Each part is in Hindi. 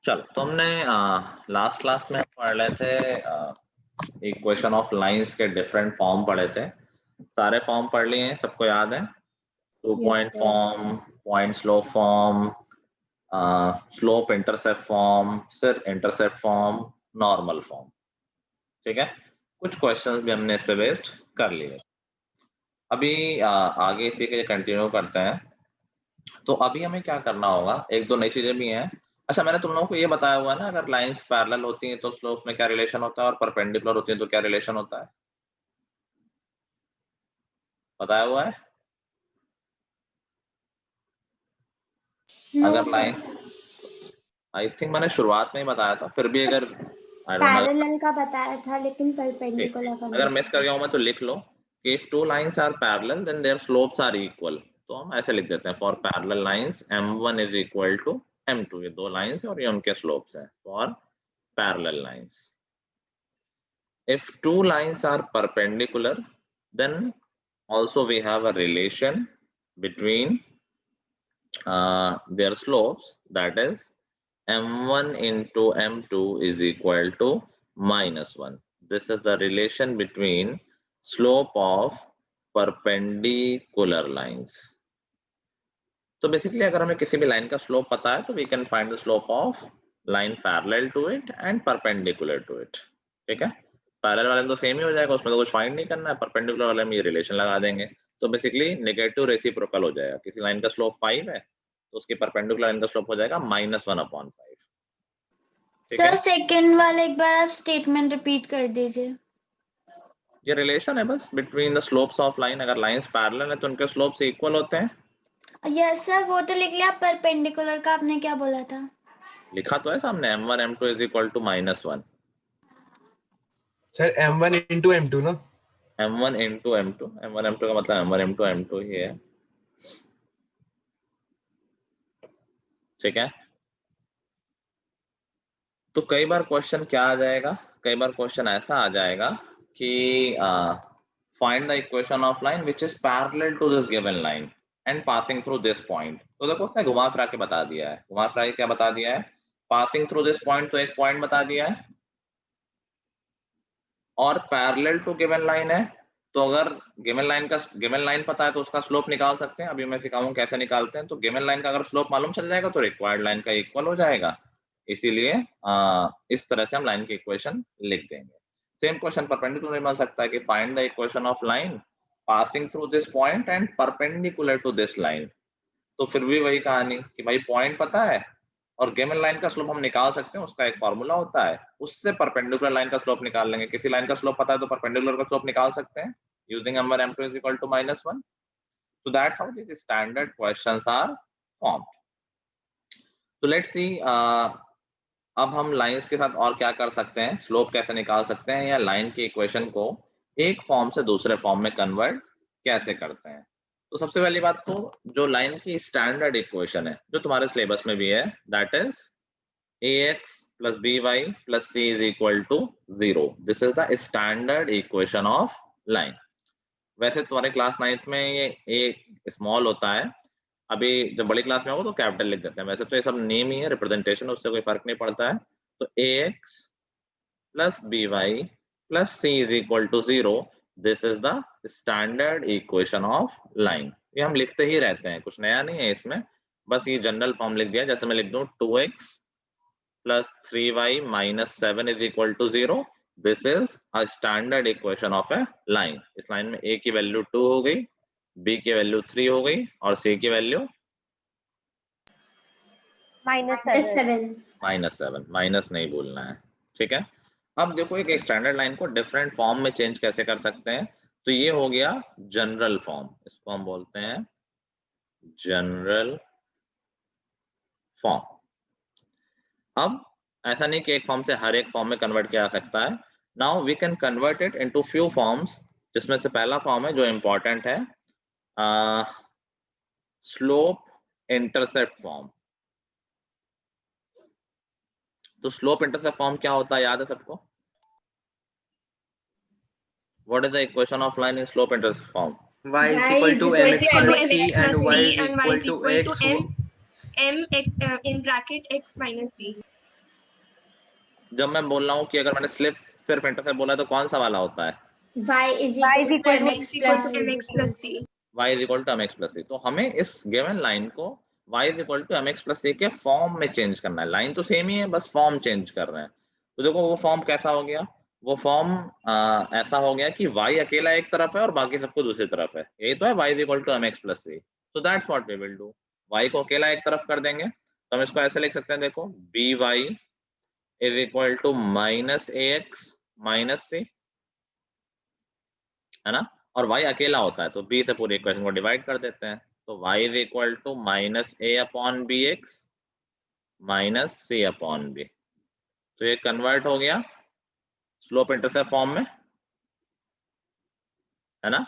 चलो, तो हमने लास्ट क्लास में पढ़ रहे थे इक्वेशन ऑफ लाइंस के डिफरेंट फॉर्म पढ़े थे। सारे फॉर्म पढ़ लिए हैं, सबको याद है? 2 Yes, point sir. Form, point slope form, slope intercept form, सिर्फ इंटरसेप्ट फॉर्म, नॉर्मल फॉर्म। ठीक है, कुछ क्वेश्चंस भी हमने इस पे बेस्ड कर लिए। अभी आगे इसी के कंटिन्यू करते हैं। तो अभी हमें क्या करना होगा, एक दो नई चीजें भी हैं। अच्छा, मैंने तुम लोगों को ये बताया हुआ है ना, अगर लाइंस पैरेलल होती हैं तो स्लोप्स में क्या रिलेशन होता है, और परपेंडिकुलर होती हैं तो क्या रिलेशन होता है, बताया हुआ है? No, अगर sir. लाइन, आई थिंक मैंने शुरुआत में ही बताया था, फिर भी अगर आई डोंट नो, पैरेलल का बताया था लेकिन परपेंडिकुलर का अगर नहीं। मिस कर गया हूं मैं तो लिख लो कि if two lines are parallel then their slopes are equal. तो हम ऐसे लिख देते हैं, for parallel lines m1 is equal to m2। ये दो लाइंस हैं और ये उनके स्लोप्स हैं for parallel lines. If two lines are perpendicular, then also we have a relation between their slopes, that is m1 into m2 is equal to -1. This is the relation between slope of perpendicular lines. तो बेसिकली अगर हमें किसी भी लाइन का स्लोप पता है तो we can find the slope of line parallel to it and perpendicular to it. ठीक है, पैरेलल वाले में तो सेम ही हो जाएगा, उसमें तो कुछ फाइंड नहीं करना है। परपेंडिकुलर वाले में ये रिलेशन लगा देंगे, तो बेसिकली नेगेटिव रेसिप्रोकल हो जाएगा। किसी लाइन का स्लोप 5 है तो उसकी परपेंडिकुलर लाइन का स्लोप हो जाएगा -1/5। ठीक है, सर सेकंड वाला एक बार आप स्टेटमेंट रिपीट कर दीजिए। ये रिलेशन है बस between the slopes of line. अगर लाइंस पैरेलल है तो उनके स्लोप्स इक्वल होते हैं। यस सर, वो तो लिख लिया। परपेंडिकुलर का आपने क्या बोला था? लिखा तो है सामने, m1 m2 is equal to -1। Sir m1 into m2 ना? m1 into m2, m1 m2 का मतलब m1 m2 m2 ही है। ठीक है, तो कई बार क्वेश्चन क्या आ जाएगा, कई बार क्वेश्चन ऐसा आ जाएगा कि find the equation of line which is parallel to this given line and passing through this point. तो देखो उसने घुमा फिरा के बता दिया है। घुमा फिरा के क्या बता दिया है? पासिंग थ्रू दिस पॉइंट, तो एक पॉइंट बता दिया है और पैरेलल टू गिवन लाइन है। तो अगर गिवन लाइन पता है तो उसका स्लोप निकाल सकते हैं। अभी मैं सिखाऊंगा कैसे निकालते हैं। तो गिवन लाइन का अगर स्लोप मालूम चल जाएगा तो रिक्वायर्ड लाइन का इक्वल हो जाएगा। इसीलिए इस तरह से हम लाइन की इक्वेशन लिख देंगे। सेम क्वेश्चन परपेंडिकुलर मिल सकता है कि find the equation of line passing through this point and perpendicular to this line. तो फिर भी वही कहानी कि भाई पॉइंट पता है और गिवन लाइन का स्लोप हम निकाल सकते हैं, उसका एक फॉर्मूला होता है, उससे परपेंडिकुलर लाइन का स्लोप निकाल लेंगे। किसी लाइन का स्लोप पता है तो परपेंडिकुलर का स्लोप निकाल सकते हैं using m1 m2 is equal to -1. So that's how these standard questions are formed. So let's see, अब हम लाइंस के साथ और क्या कर सकते हैं, स्लोप कैसे निकाल सकते हैं, या लाइन की इक्वेशन को एक फॉर्म से दूसरे फॉर्म में कन्वर्ट कैसे करते हैं। तो सबसे पहली बात तो जो लाइन की स्टैंडर्ड इक्वेशन है जो तुम्हारे सिलेबस में भी है, that is ax plus by plus c is equal to 0. This is the standard equation of line. वैसे तुम्हारे क्लास 9th में ये a स्मॉल होता है, अभी जब बड़ी क्लास में होगा तो कैपिटल लिख देते हैं। वैसे तो ये सब नेम ही है, रिप्रेजेंटेशन, उससे कोई फर्क नहीं पड़ता है। तो ax plus by plus c is equal to 0. This is the standard equation of line. ये हम लिखते ही रहते हैं, कुछ नया नहीं है इसमें, बस ये जनरल फॉर्म लिख दिया। जैसे मैं लिख दूं 2x plus 3y minus 7 is equal to 0. This is a standard equation of a line. इस लाइन में a की वैल्यू 2 हो गई, b की वैल्यू 3 हो गई और c की वैल्यू -7। माइनस नहीं भूलना है, ठीक है। अब देखो एक स्टैंडर्ड लाइन को डिफरेंट फॉर्म में चेंज कैसे कर सकते हैं। तो ये हो गया जनरल फॉर्म, इसको हम बोलते हैं जनरल फॉर्म। अब ऐसा नहीं कि एक फॉर्म से हर एक फॉर्म में कन्वर्ट किया जा सकता है। Now we can convert it into few forms, जिसमें से पहला फॉर्म है जो इंपॉर्टेंट है, स्लोप इंटरसेप्ट फॉर्म। तो स्लोप इंटरसेप्ट फॉर्म क्या होता है, याद है सबको? What is the equation of line in slope intercept form? y is equal to mx plus c and y is equal to x m x in bracket x minus d. जब मैं बोल रहा हूँ कि अगर मैंने सिर्फ इंटरसेप्ट बोला तो कौन सा वाला होता है? y is equal to mx plus c. y is equal to mx plus c। तो हमें इस गिवन लाइन को y is equal to mx plus c के फॉर्म में चेंज करना है। लाइन तो सेम ही है, बस फॉर्म चेंज कर रहे हैं। तो देखो वो फॉर्म कैसा हो गया, वो फॉर्म ऐसा हो गया कि y अकेला एक तरफ है और बाकी सबको दूसरी तरफ है। यही तो है y is equal to mx plus c। so that's what we will do, y को अकेला एक तरफ कर देंगे। तो हम इसको ऐसे लिख सकते हैं, देखो by is equal to minus ax minus c, है ना, और y अकेला होता है तो b से पूरी इक्वेशन को डिवाइड कर देते हैं। तो y is equal to minus a upon bx minus c upon b। तो ये कन्वर्ट हो गया स्लोप इंटरसेप्ट फॉर्म में, है ना।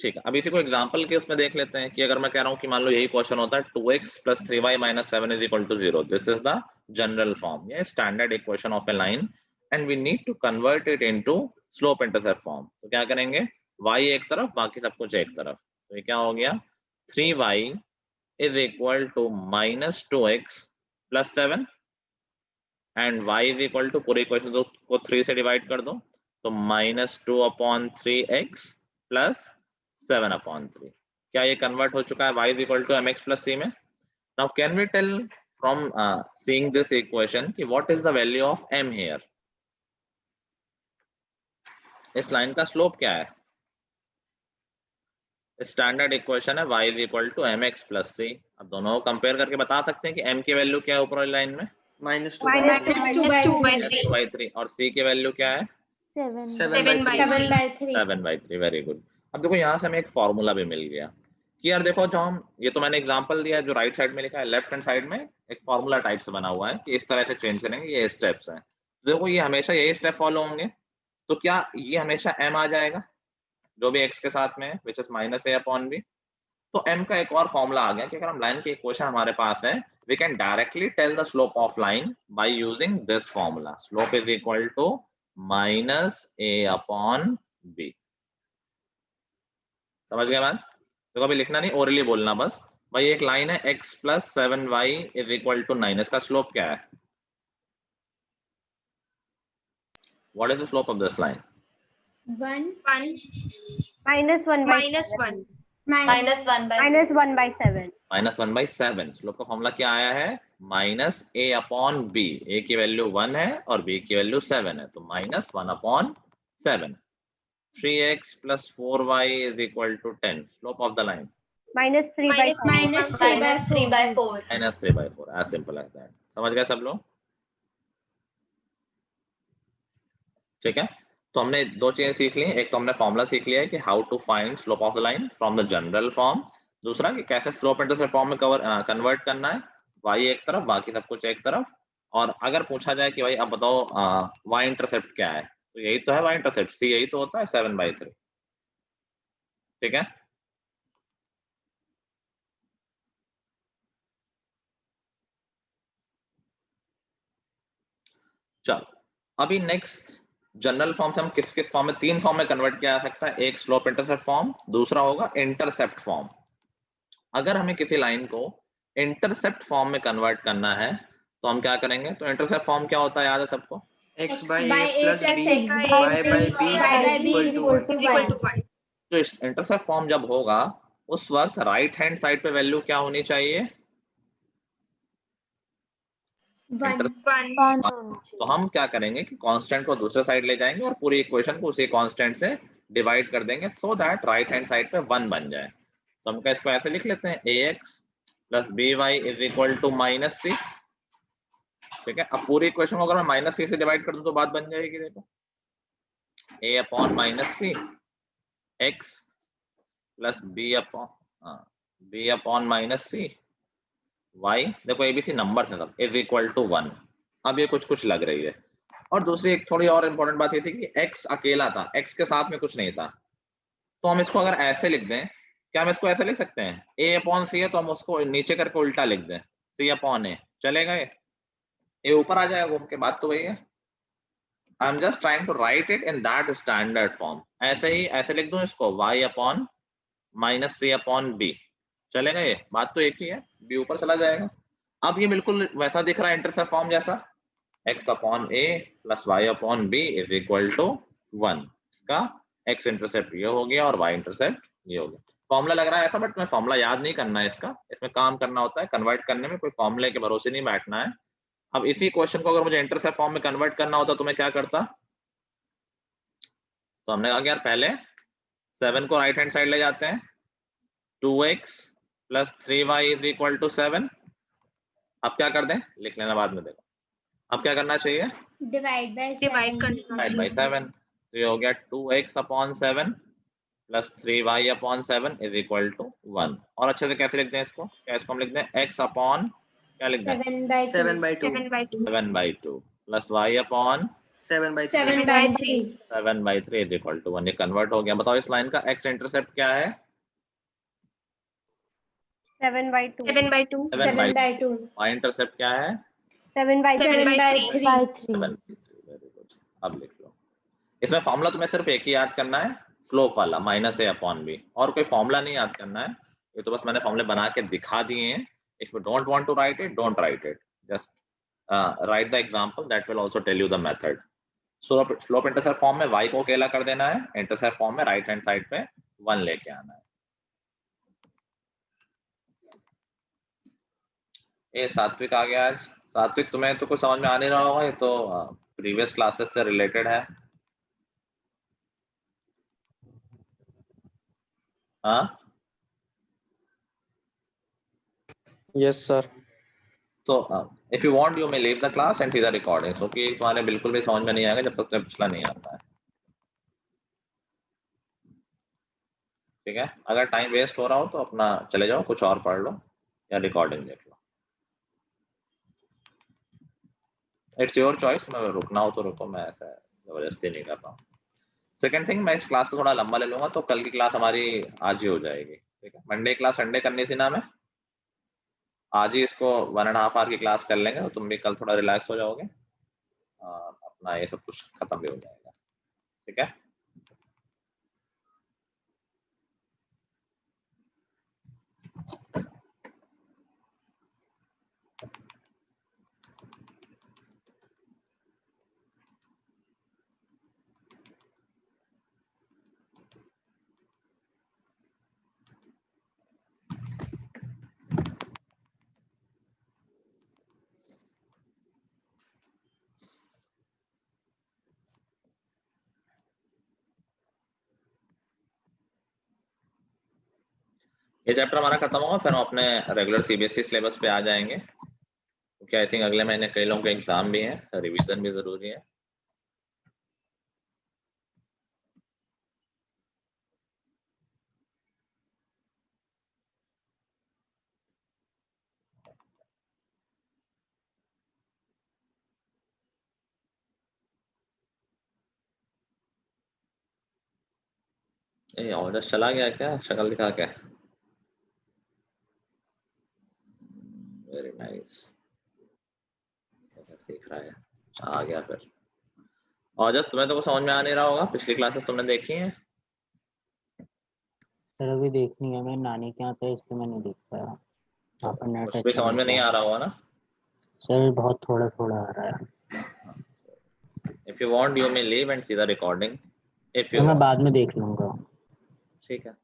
ठीक है, अब इसी को एग्जांपल के उसमें देख लेते हैं कि अगर मैं कह रहा हूं कि मान लो यही क्वेश्चन होता है 2x plus 3y minus 7 is equal to 0। This is the general form, ये standard equation of a line and we need to convert it into slope intercept form. तो क्या करेंगे, y एक तरफ बाकी सब कुछ एक तरफ। तो ये क्या हो गया, 3y is equal to minus 2x plus 7 and y is equal to पूरी इक्वेशन को 3 से डिवाइड कर दो तो minus 2 upon 3x plus 7 upon 3। क्या ये कन्वर्ट हो चुका है y is equal to mx plus c में? Now can we tell from seeing this equation कि what is the value of m here? इस लाइन का स्लोप क्या है? स्टैंडर्ड इक्वेशन है y is equal to mx plus c। अब दोनों को कंपेयर करके बता सकते हैं कि m की वैल्यू क्या है ऊपर वाली लाइन में, -2 by 3 और c की वैल्यू क्या है, 7/3। Very good. अब देखो यहाँ से हमें एक फॉर्मूला भी मिल गया कि यार देखो, जो हम ये तो मैंने एग्जांपल दिया है, जो राइट साइड में लिखा है लेफ्ट हैंड साइड में एक फॉर्मूला टाइप से बना हुआ है कि इस तरह से चेंज करेंगे, ये स्टेप्स हैं। देखो ये हमेशा यही स्टेप फॉलो होंगे, तो क्या ये हमेशा m आ जाएगा जो भी x के साथ में है, which is minus a upon b। तो m का एक और फॉर्मूला आ गया कि अगर हम लाइन की इक्वेशन हमारे पास है, we can directly tell the slope of line by using this formula, slope is equal to minus a upon b। समझ गए बात? तो कभी लिखना नहीं, ओरली बोलना बस। भाई एक लाइन है x plus 7y is equal to 9, इसका स्लोप क्या है? What is the slope of this line? 1 -1/7 -1/7। Slope का फॉर्मूला क्या आया है, minus a upon b। a की वैल्यू 1 है और b की वैल्यू 7 है, तो -1/7। 3x plus 4y is equal to 10। Slope of the line -3/4 -3/4, as simple as that। समझ गए सब लोग? ठीक है, तो हमने दो चीजें सीख ली। एक तो हमने फॉर्मूला सीख लिया है कि how to find slope of the line from the general form. दूसरा कि कैसे स्लोप इंटरसेप्ट फॉर्म में कन्वर्ट करना है, y एक तरफ बाकी सब कुछ एक तरफ। और अगर पूछा जाए कि भाई अब बताओ y इंटरसेप्ट क्या है, तो यही तो है y इंटरसेप्ट, c यही तो होता है 7/3। ठीक है, चलो अभी नेक्स्ट जनरल फॉर्म से हम किस किस फॉर्म में, 3 फॉर्म में कन्वर्ट किया जा सकता है। एक स्लोप इंटरसेप्ट फॉर्म, दूसरा होगा इंटरसेप्ट फॉर्म। अगर हमें किसी लाइन को इंटरसेप्ट फॉर्म में कन्वर्ट करना है तो हम क्या करेंगे, तो इंटरसेप्ट फॉर्म क्या होता है, याद है सबको? x by a plus b y by b is equal to 1। तो इंटरसेप्ट फॉर्म जब होगा उस वक्त राइट हैंड साइड पे वैल्यू क्या होनी चाहिए, 1। तो हम क्या करेंगे कि कांस्टेंट को दूसरे साइड ले जाएंगे और पूरी इक्वेशन को उसी कांस्टेंट से डिवाइड कर देंगे so that right hand side पे 1 बन जाए। तो हम क्या इसको ऐसे लिख लेते हैं, ax plus by is equal to minus c। ठीक है, अब पूरी इक्वेशन को अगर मैं माइनस सी से डिवाइड कर दूं तो बात बन जाएगी, देखो a upon minus C x plus b upon minus C y। देखो एबीसी नंबर है सब, इज इक्वल टू 1। अब ये कुछ कुछ लग रही है। और दूसरी एक थोड़ी और इंपॉर्टेंट बात ये थी कि x अकेला था, x के साथ में कुछ नहीं था। तो हम इसको अगर ऐसे लिख दें, क्या हम इसको ऐसे लिख सकते हैं, a अपॉन सी है तो हम उसको नीचे करके उल्टा लिख दें, c अपॉन a, चलेगा? ये ऊपर आ जाएगा घूम के, बात तो वही है। I am just trying to write it in that standard form. ऐसे ही ऐसे लिख दूं इसको, y upon minus C upon b, चलेगा? ये बात तो एक ही है, b ऊपर चला जाएगा। अब ये बिल्कुल वैसा दिख रहा है इंटरसेप्ट फॉर्म जैसा, x upon a plus y upon b is equal to 1। इसका x इंटरसेप्ट ये हो गया और y इंटरसेप्ट ये हो गया। फॉर्मूला लग रहा है ऐसा, बट मैं फॉर्मूला याद नहीं करना है इसका, इसमें काम करना होता है कन्वर्ट करने में, कोई फॉर्मूले के भरोसे नहीं बैठना है। अब इसी क्वेश्चन को अगर मुझे इंटरसेप्ट फॉर्म में कन्वर्ट करना होता तो मैं क्या करता? तो हमने कहा कि यार पहले 7 को राइट हैंड साइड ले जाते हैं, 2x plus 3y is equal to 7। अब क्या कर दें, लिख लेना बाद में, देखो अब क्या करना चाहिए, डिवाइड बाय डिवाइड करना डिवाइड बाई 7। तो ये हो गया 2x upon 7 plus 3y upon 7 is equal to 1। और अच्छे से कैसे लिख दें इसको, क्या इसको हम लिख दें x अपॉन क्या लिख दें, 7 by 2 7 by 2 7 by 2 plus y upon 7 by 3 7 by 3 7 by 3 is equal to 1। ये कन्वर्ट हो गया। बताओ इस लाइन का x इंटरसेप्ट क्या है? 7 by 2 7 by 2 7 by 2 y intercept क्या है? 7 by 7 7 by by 3 3 7 very good. अब लिख लो, इसमें फॉर्मूला तुम्हें सिर्फ एक ही याद करना है, स्लोप वाला माइनस a अपॉन b, और कोई फॉर्मूला नहीं याद करना है। ये तो बस मैंने फॉर्मूले बना के दिखा दिए हैं। If you don't want to write it, don't write it, just write the example, that will also tell you the method. Slope intercept form में y को अकेला कर देना है, इंटरसेप्ट फॉर्म में राइट हैंड साइड पे 1 लेके आना है। ये सात्विक आ गया आज। सात्विक तुम्हें तो कुछ समझ में आ नहीं रहा होगा, ये तो प्रीवियस क्लासेस से रिलेटेड है। हाँ यस सर। तो if you want you may leave the class and see the recording, so कि तुम्हारे बिल्कुल भी समझ में नहीं आएगा जब तक तुम्हें पिछला नहीं आता है, ठीक है? अगर टाइम वेस्ट हो रहा हो तो अपना चले जाओ, कुछ और पढ़ लो या रिकॉर्डिंग देख लो, इट्स योर चॉइस। तुम्हें रुकना हो तो रुको, मैं ऐसा जबरदस्ती नहीं कर रहा हूँ। सेकंड थिंग, मैं इस क्लास को थोड़ा लंबा ले लूंगा, तो कल की क्लास हमारी आज ही हो जाएगी, ठीक है? मंडे क्लास संडे करनी थी ना, मैं आज ही इसको 1.5 आवर की क्लास कर लेंगे, तो तुम भी कल थोड़ा रिलैक्स हो जाओगे, अपना ये सब कुछ खत्म भी हो जाएगा, ठीक है? ये चैप्टर हमारा खत्म होगा, फिर हम अपने रेगुलर सीबीएसई सिलेबस पे आ जाएंगे, क्योंकि आई थिंक अगले महीने कई लोगों के एग्जाम भी हैं, रिवीजन भी जरूरी है। ये ऑर्डर चला गया क्या, शक्ल दिखा के? वेरी नाइस, सीख रहा है, आ गया फिर। और जस्ट तुम्हें तो कुछ समझ में आ नहीं रहा होगा, पिछली क्लासेस तुमने देखी हैं? सर अभी देखनी है, मैं नानी के यहाँ था इसलिए मैं नहीं देख पाया, वहाँ पर नेट कुछ भी अच्छा समझ में नहीं आ रहा होगा ना? सर बहुत थोड़ा थोड़ा आ रहा है। If you want you may leave and see the recording, if sir you मैं वांट, बाद में देख लूंगा। ठीक है?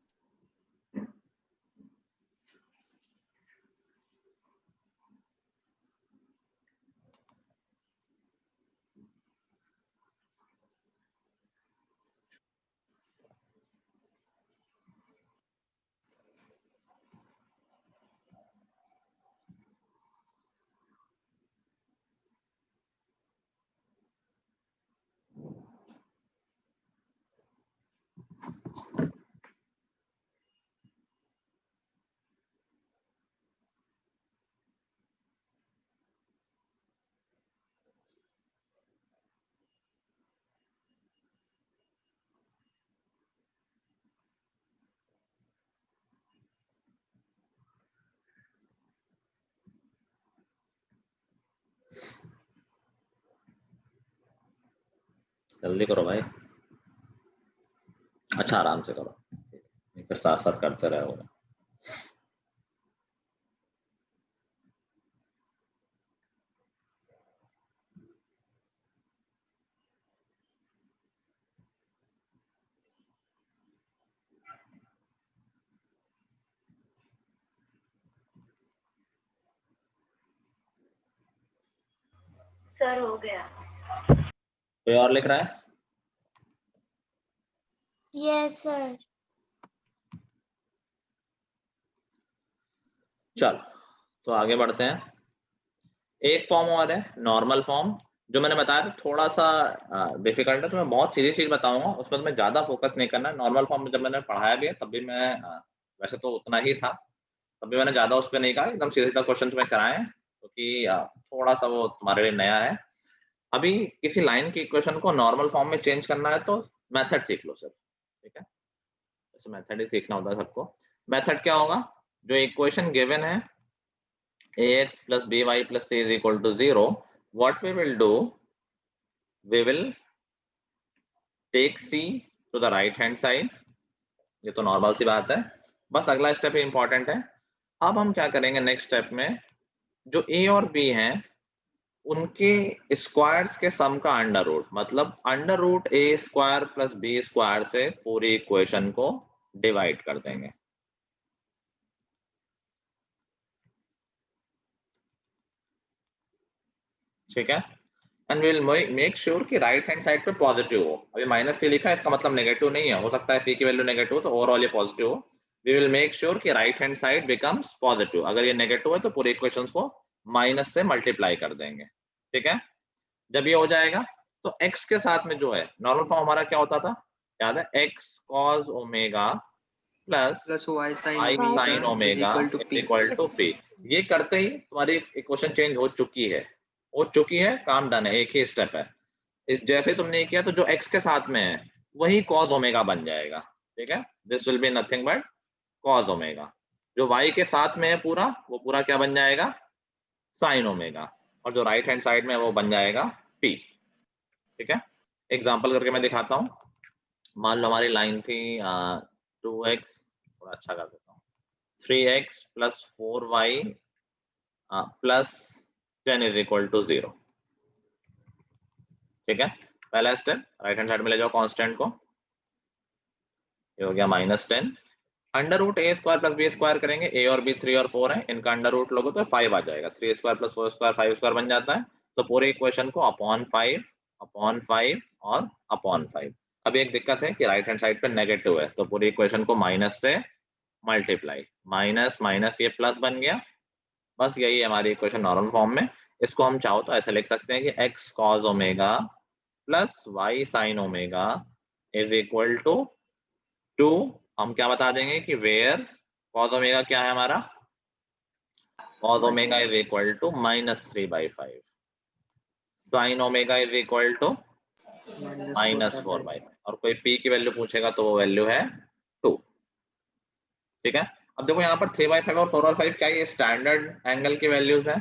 जल्दी करो भाई, अच्छा आराम से करो, फिर साथ साथ करते रहोगे। सर हो गया। कोई और लिख रहा है? Yes sir. चलो तो आगे बढ़ते हैं। एक फॉर्म और है नॉर्मल फॉर्म, जो मैंने बताया था थोड़ा सा डिफिकल्ट है, तो मैं बहुत सीधी चीज बताऊंगा, उसमें तुम्हें ज्यादा फोकस नहीं करना है। नॉर्मल फॉर्म में जब मैंने पढ़ाया भी है तब भी मैं वैसे तो उतना ही था, तब भी मैंने ज्यादा उस पर नहीं कहा, एकदम सीधा सीधा क्वेश्चन तुम्हें कराए क्योंकि थोड़ा सा वो तुम्हारे लिए नया है। अभी किसी लाइन की इक्वेशन को नॉर्मल फॉर्म में चेंज करना है तो मेथड सीख लो सर, ठीक है? वैसे मेथड ही सीखना होता है सबको। मेथड क्या होगा? जो इक्वेशन गिवन है ax plus by plus c is equal to 0, what we will do, we will take c to the right hand side, ये तो नॉर्मल सी बात है। बस अगला स्टेप इंपॉर्टेंट है। अब हम क्या करेंगे नेक्स्ट स्टेप में, जो a और b हैं उनके स्क्वायर्स के सम का अंडर रूट, मतलब under root a square plus b square से पूरी इक्वेशन को डिवाइड कर देंगे, ठीक है? एंड विल मेक श्योर कि राइट हैंड साइड पे पॉजिटिव हो। अभी माइनस सी लिखा है, इसका मतलब नेगेटिव नहीं है, हो सकता है सी की वैल्यू नेगेटिव हो तो ओवरऑल ये पॉजिटिव हो। वी विल मेक श्योर कि right hand side becomes positive. अगर ये नेगेटिव है तो पूरे इक्वेशंस को माइनस से मल्टीप्लाई कर देंगे, ठीक है? जब ये हो जाएगा तो x के साथ में जो है नॉर्मल फॉर्म हमारा क्या होता था, याद है? x cos omega plus plus y i sin omega equal to p। ये करते ही तुम्हारी इक्वेशन चेंज हो चुकी है, काम डन है, एक ही स्टेप है। इस जैसे तुमने किया तो जो x के साथ में है वही cos ओमेगा बन जाएगा, ठीक है? This will be nothing but cos omega. जो y के साथ में है पूरा, वो पूरा क्या बन जाएगा? sin omega. और जो राइट हैंड साइड में है वो बन जाएगा p, ठीक है? एग्जांपल करके मैं दिखाता हूँ। मान लो हमारी लाइन थी 2x, थोड़ा अच्छा कर देता हूँ, 3x plus 4y plus 10 is equal to 0, ठीक है? पहला स्टेप, राइट हैंड साइड में ले जाओ कांस्टेंट को, ये हो गया -10। Under root a square plus b square करेंगे, a और b 3 और 4 है, इनका अंडर रूट लोगे तो 5 आ जाएगा, 3 स्क्वायर प्लस 4 स्क्वायर 5 स्क्वायर बन जाता है। तो पूरे इक्वेशन को अपॉन 5 और अपॉन 5। अब एक दिक्कत है कि राइट हैंड साइड पे नेगेटिव है, तो पूरी इक्वेशन को माइनस से मल्टीप्लाई, माइनस माइनस ये प्लस बन गया। बस यही है हमारी इक्वेशन नॉर्मल फॉर्म में। इसको हम चाहो तो ऐसे लिख सकते हैं कि x cos omega plus y sin omega is equal to 2, हम क्या बता देंगे कि वेयर cos ओमेगा क्या है हमारा, cos omega is equal to -3/5, sin omega is equal to -4/5, और कोई p की वैल्यू पूछेगा तो वो वैल्यू है 2, ठीक है? अब देखो यहाँ पर 3/5 और 4/5 क्या ये स्टैंडर्ड एंगल की वैल्यूज है?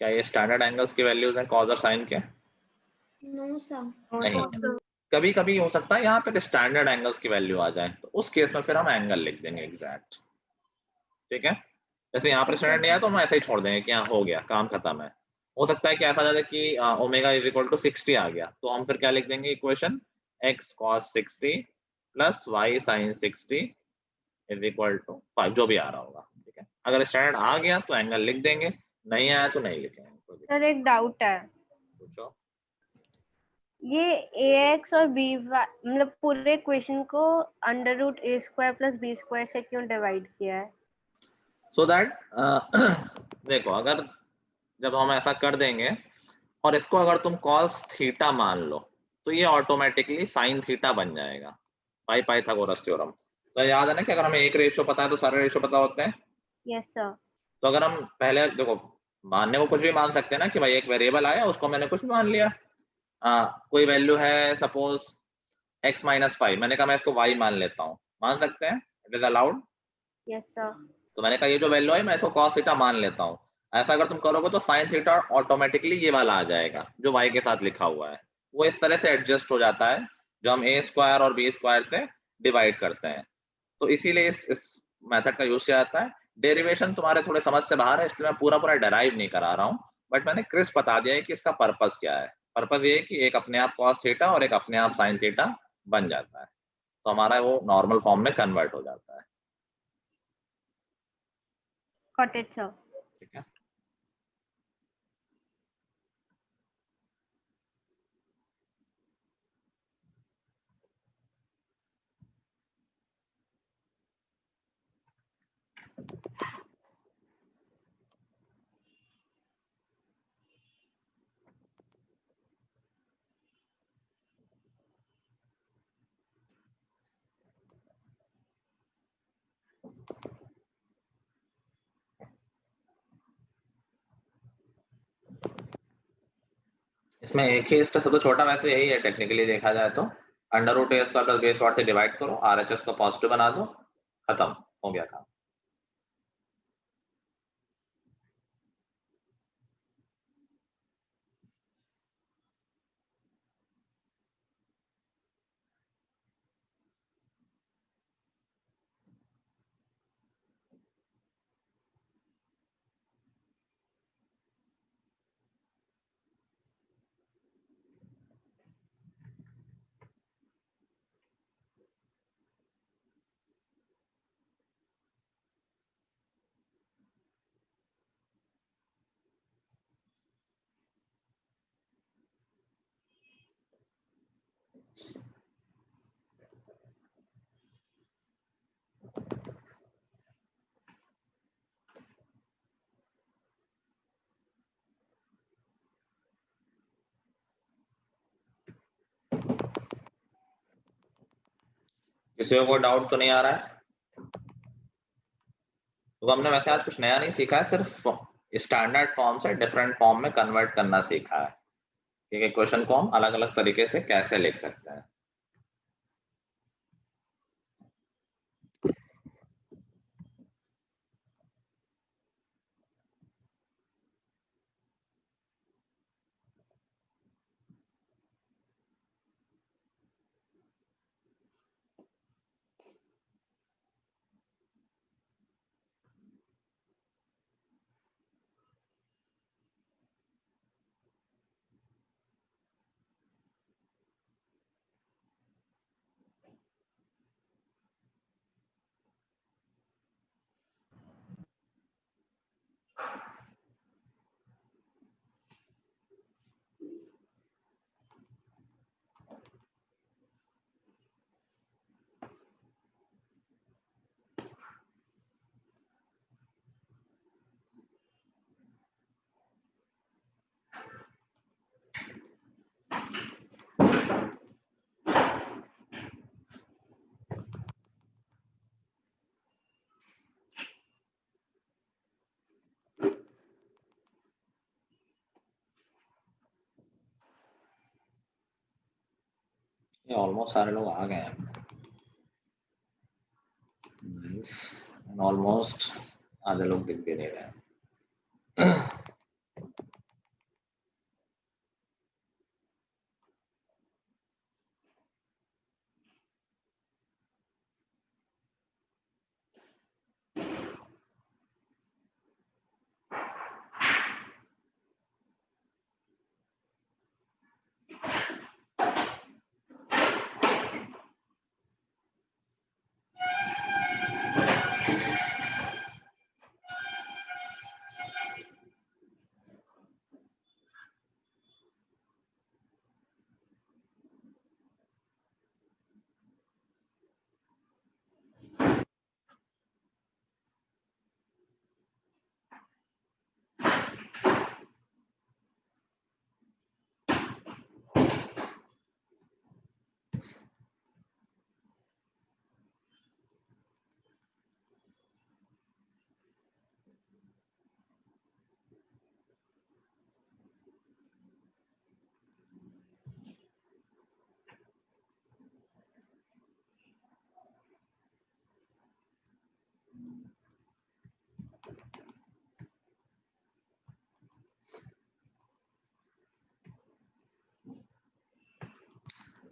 क्या ये स्टैंडर्ड एंगल्स की वैल्यूज हैं कॉस और साइन के? No sir. नहीं, कभी कभी हो सकता है यहाँ पे स्टैंडर्ड एंगल्स की वैल्यू आ जाए, तो उस केस में फिर हम एंगल लिख देंगे एग्जैक्ट, ठीक है? जैसे यहाँ पर स्टैंडर्ड नहीं आया तो हम ऐसे ही छोड़ देंगे कि यहाँ हो गया, काम खत्म है। हो सकता है कि ऐसा जाए कि ओमेगा इज इक्वल टू 60 आ गया, तो हम फिर क्या लिख देंगे equation, x cos 60 plus y sin 60 is equal to 5, जो भी आ रहा होगा, ठीक है? अगर स्टैंडर्ड आ गया तो एंगल लिख देंगे, नहीं आया तो नहीं लिखेंगे। सर एक डाउट है, पूछो। ये ax और by मतलब पूरे इक्वेशन को under root a square plus b square से क्यों डिवाइड किया है? सो दैट देखो, अगर जब हम ऐसा कर देंगे और इसको अगर तुम cos थीटा मान लो तो ये ऑटोमेटिकली sin थीटा बन जाएगा बाय पाइथागोरस थ्योरम। तो याद है ना कि अगर हमें एक रेशियो पता है तो सारे रेशियो पता होते हैं। Yes sir. तो अगर हम पहले देखो, मानने को कुछ भी मान सकते हैं ना कि भाई एक वेरिएबल आया उसको मैंने कुछ भी मान लिया, कोई वैल्यू है सपोज x -5, मैंने कहा मैं इसको y मान लेता हूँ, मान सकते हैं, it is allowed. Yes sir. तो मैंने कहा ये जो वैल्यू है मैं इसको cos थीटा मान लेता हूँ, ऐसा अगर तुम करोगे तो sin थीटा ऑटोमेटिकली ये वाला आ जाएगा जो y के साथ लिखा हुआ है, वो इस तरह से एडजस्ट हो जाता है जो हम a स्क्वायर और b स्क्वायर से डिवाइड करते हैं। तो इसीलिए इस मेथड का यूज किया जाता है। डेरिवेशन तुम्हारे थोड़े समझ से बाहर है, इसलिए मैं पूरा डेराइव नहीं करा रहा हूँ, बट मैंने क्रिस्प बता दिया है कि इसका पर्पस क्या है। पर्पस ये है कि एक अपने आप cos थीटा और एक अपने आप sin थीटा बन जाता है, तो हमारा वो नॉर्मल फॉर्म में कन्वर्ट हो जाता है। Got it sir. ठीक है, इसमें एक ही इसका सबसे छोटा वैसे यही है टेक्निकली देखा जाए तो, अंडर रूट ए स्क्वायर प्लस बी स्क्वायर से डिवाइड करो, आरएचएस को पॉजिटिव बना दो, खत्म हो गया काम। किसी को कोई डाउट तो नहीं आ रहा है? तो हमने वैसे आज कुछ नया नहीं सीखा है, सिर्फ स्टैंडर्ड फॉर्म से डिफरेंट फॉर्म में कन्वर्ट करना सीखा है। ठीक है, क्वेश्चन को हम अलग अलग तरीके से कैसे लिख सकते हैं। ये ऑलमोस्ट सारे लोग आ गए हैं। ऑलमोस्ट आधे लोग दिख भी नहीं रहे।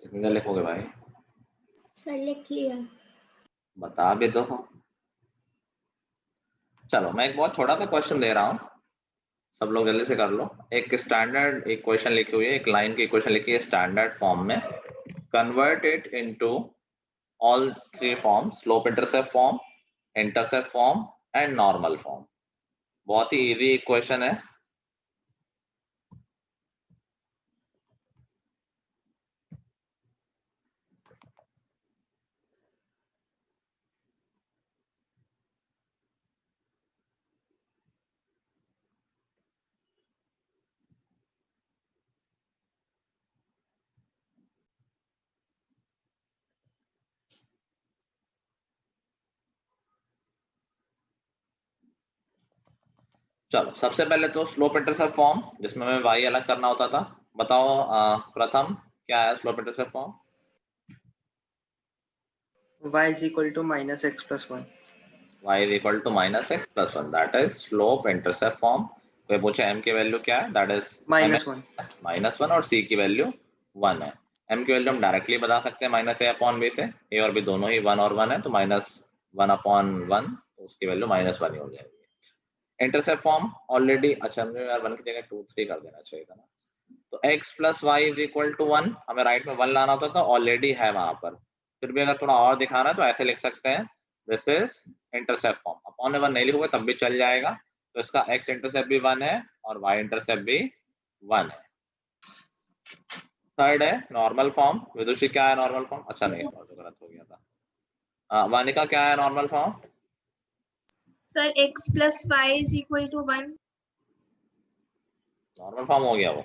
कितने लिखोगे भाई? सर लिख लिया। बता भी दो। चलो मैं एक बहुत छोटा सा क्वेश्चन दे रहा हूँ, सब लोग जल्दी से कर लो। एक स्टैंडर्ड एक क्वेश्चन लिखी हुई है, एक लाइन की इक्वेशन लिखी है स्टैंडर्ड फॉर्म में, convert it into all three form, slope intercept form, intercept form and normal form. बहुत ही इजी क्वेश्चन है। चलो सबसे पहले तो स्लोप इंटरसेप्ट फॉर्म, जिसमें हमें y अलग करना होता था। बताओ प्रथम क्या है slope intercept form? y is equal to minus x plus 1. y is equal to minus x plus 1, that is slope intercept form. कोई पूछे m की वैल्यू क्या है, दैट इज -1. -1 और c की वैल्यू 1 है। m की वैल्यू हम डायरेक्टली बता सकते हैं -a/b से, a और b दोनों ही 1 और 1 है, तो -1/1, तो उसकी वैल्यू -1 ही हो जाएगी। इंटरसेप्ट फॉर्म ऑलरेडी, अच्छा मुझे यार 1 की जगह 2 3 कर देना चाहिए था ना। तो x + y = 1, हमें राइट में 1 लाना होता था, ऑलरेडी है वहां पर। फिर भी अगर थोड़ा और दिखाना है तो ऐसे लिख सकते हैं, this is intercept form. Upon में 1 नहीं लिखोगे तब भी चल जाएगा। तो इसका x इंटरसेप्ट भी 1 है और y इंटरसेप्ट भी 1 है। थर्ड है नॉर्मल फॉर्म। विदुषी क्या है नॉर्मल फॉर्म? अच्छा नहीं, तो गलत हो गया था। वानिका क्या है normal form? Sir x + y = 1। Normal form हो गया वो।